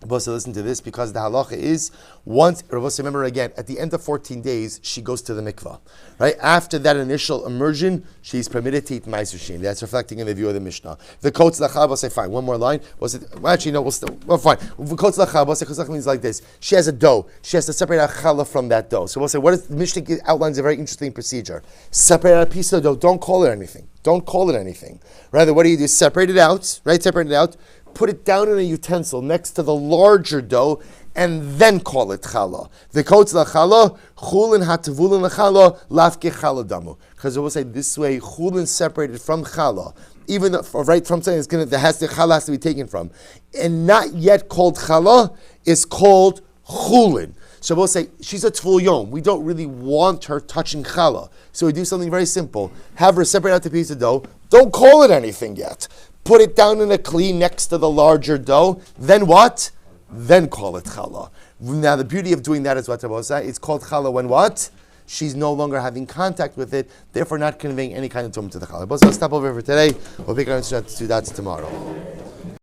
Speaker 2: Rabbi, listen to this, because the halacha is, once, Rabbi, remember again, at the end of 14 days, she goes to the mikvah. Right? After that initial immersion, she's permitted to eat meiser shein. That's reflecting in the view of the Mishnah. The kotz lachal, we'll say, fine, one more line. Well, actually, no, well, fine. The kotz lachal, we'll say, kotz lachal means like this. She has a dough. She has to separate out challah from that dough. So we'll say, what is, the Mishnah outlines a very interesting procedure. Separate out a piece of dough. Don't call it anything. Don't call it anything. Rather, what do? Separate it out, right? Separate it out. Put it down in a utensil next to the larger dough, and then call it challah. The kotz lachallah, chulin hatavulin lachallah, lafke challah damu. Because it will say this way, chulin separated from challah, even though, right from saying the challah has to be taken from, and not yet called challah is called chulin. So we'll say she's a tvul yom. We don't really want her touching challah, so we do something very simple: have her separate out the piece of dough. Don't call it anything yet. Put it down in a kli next to the larger dough. Then what? Then call it challah. Now the beauty of doing that is what Rabbi said. It's called challah when what? She's no longer having contact with it, therefore not conveying any kind of tumah to the challah. But let's stop over for today. We'll pick up to that tomorrow.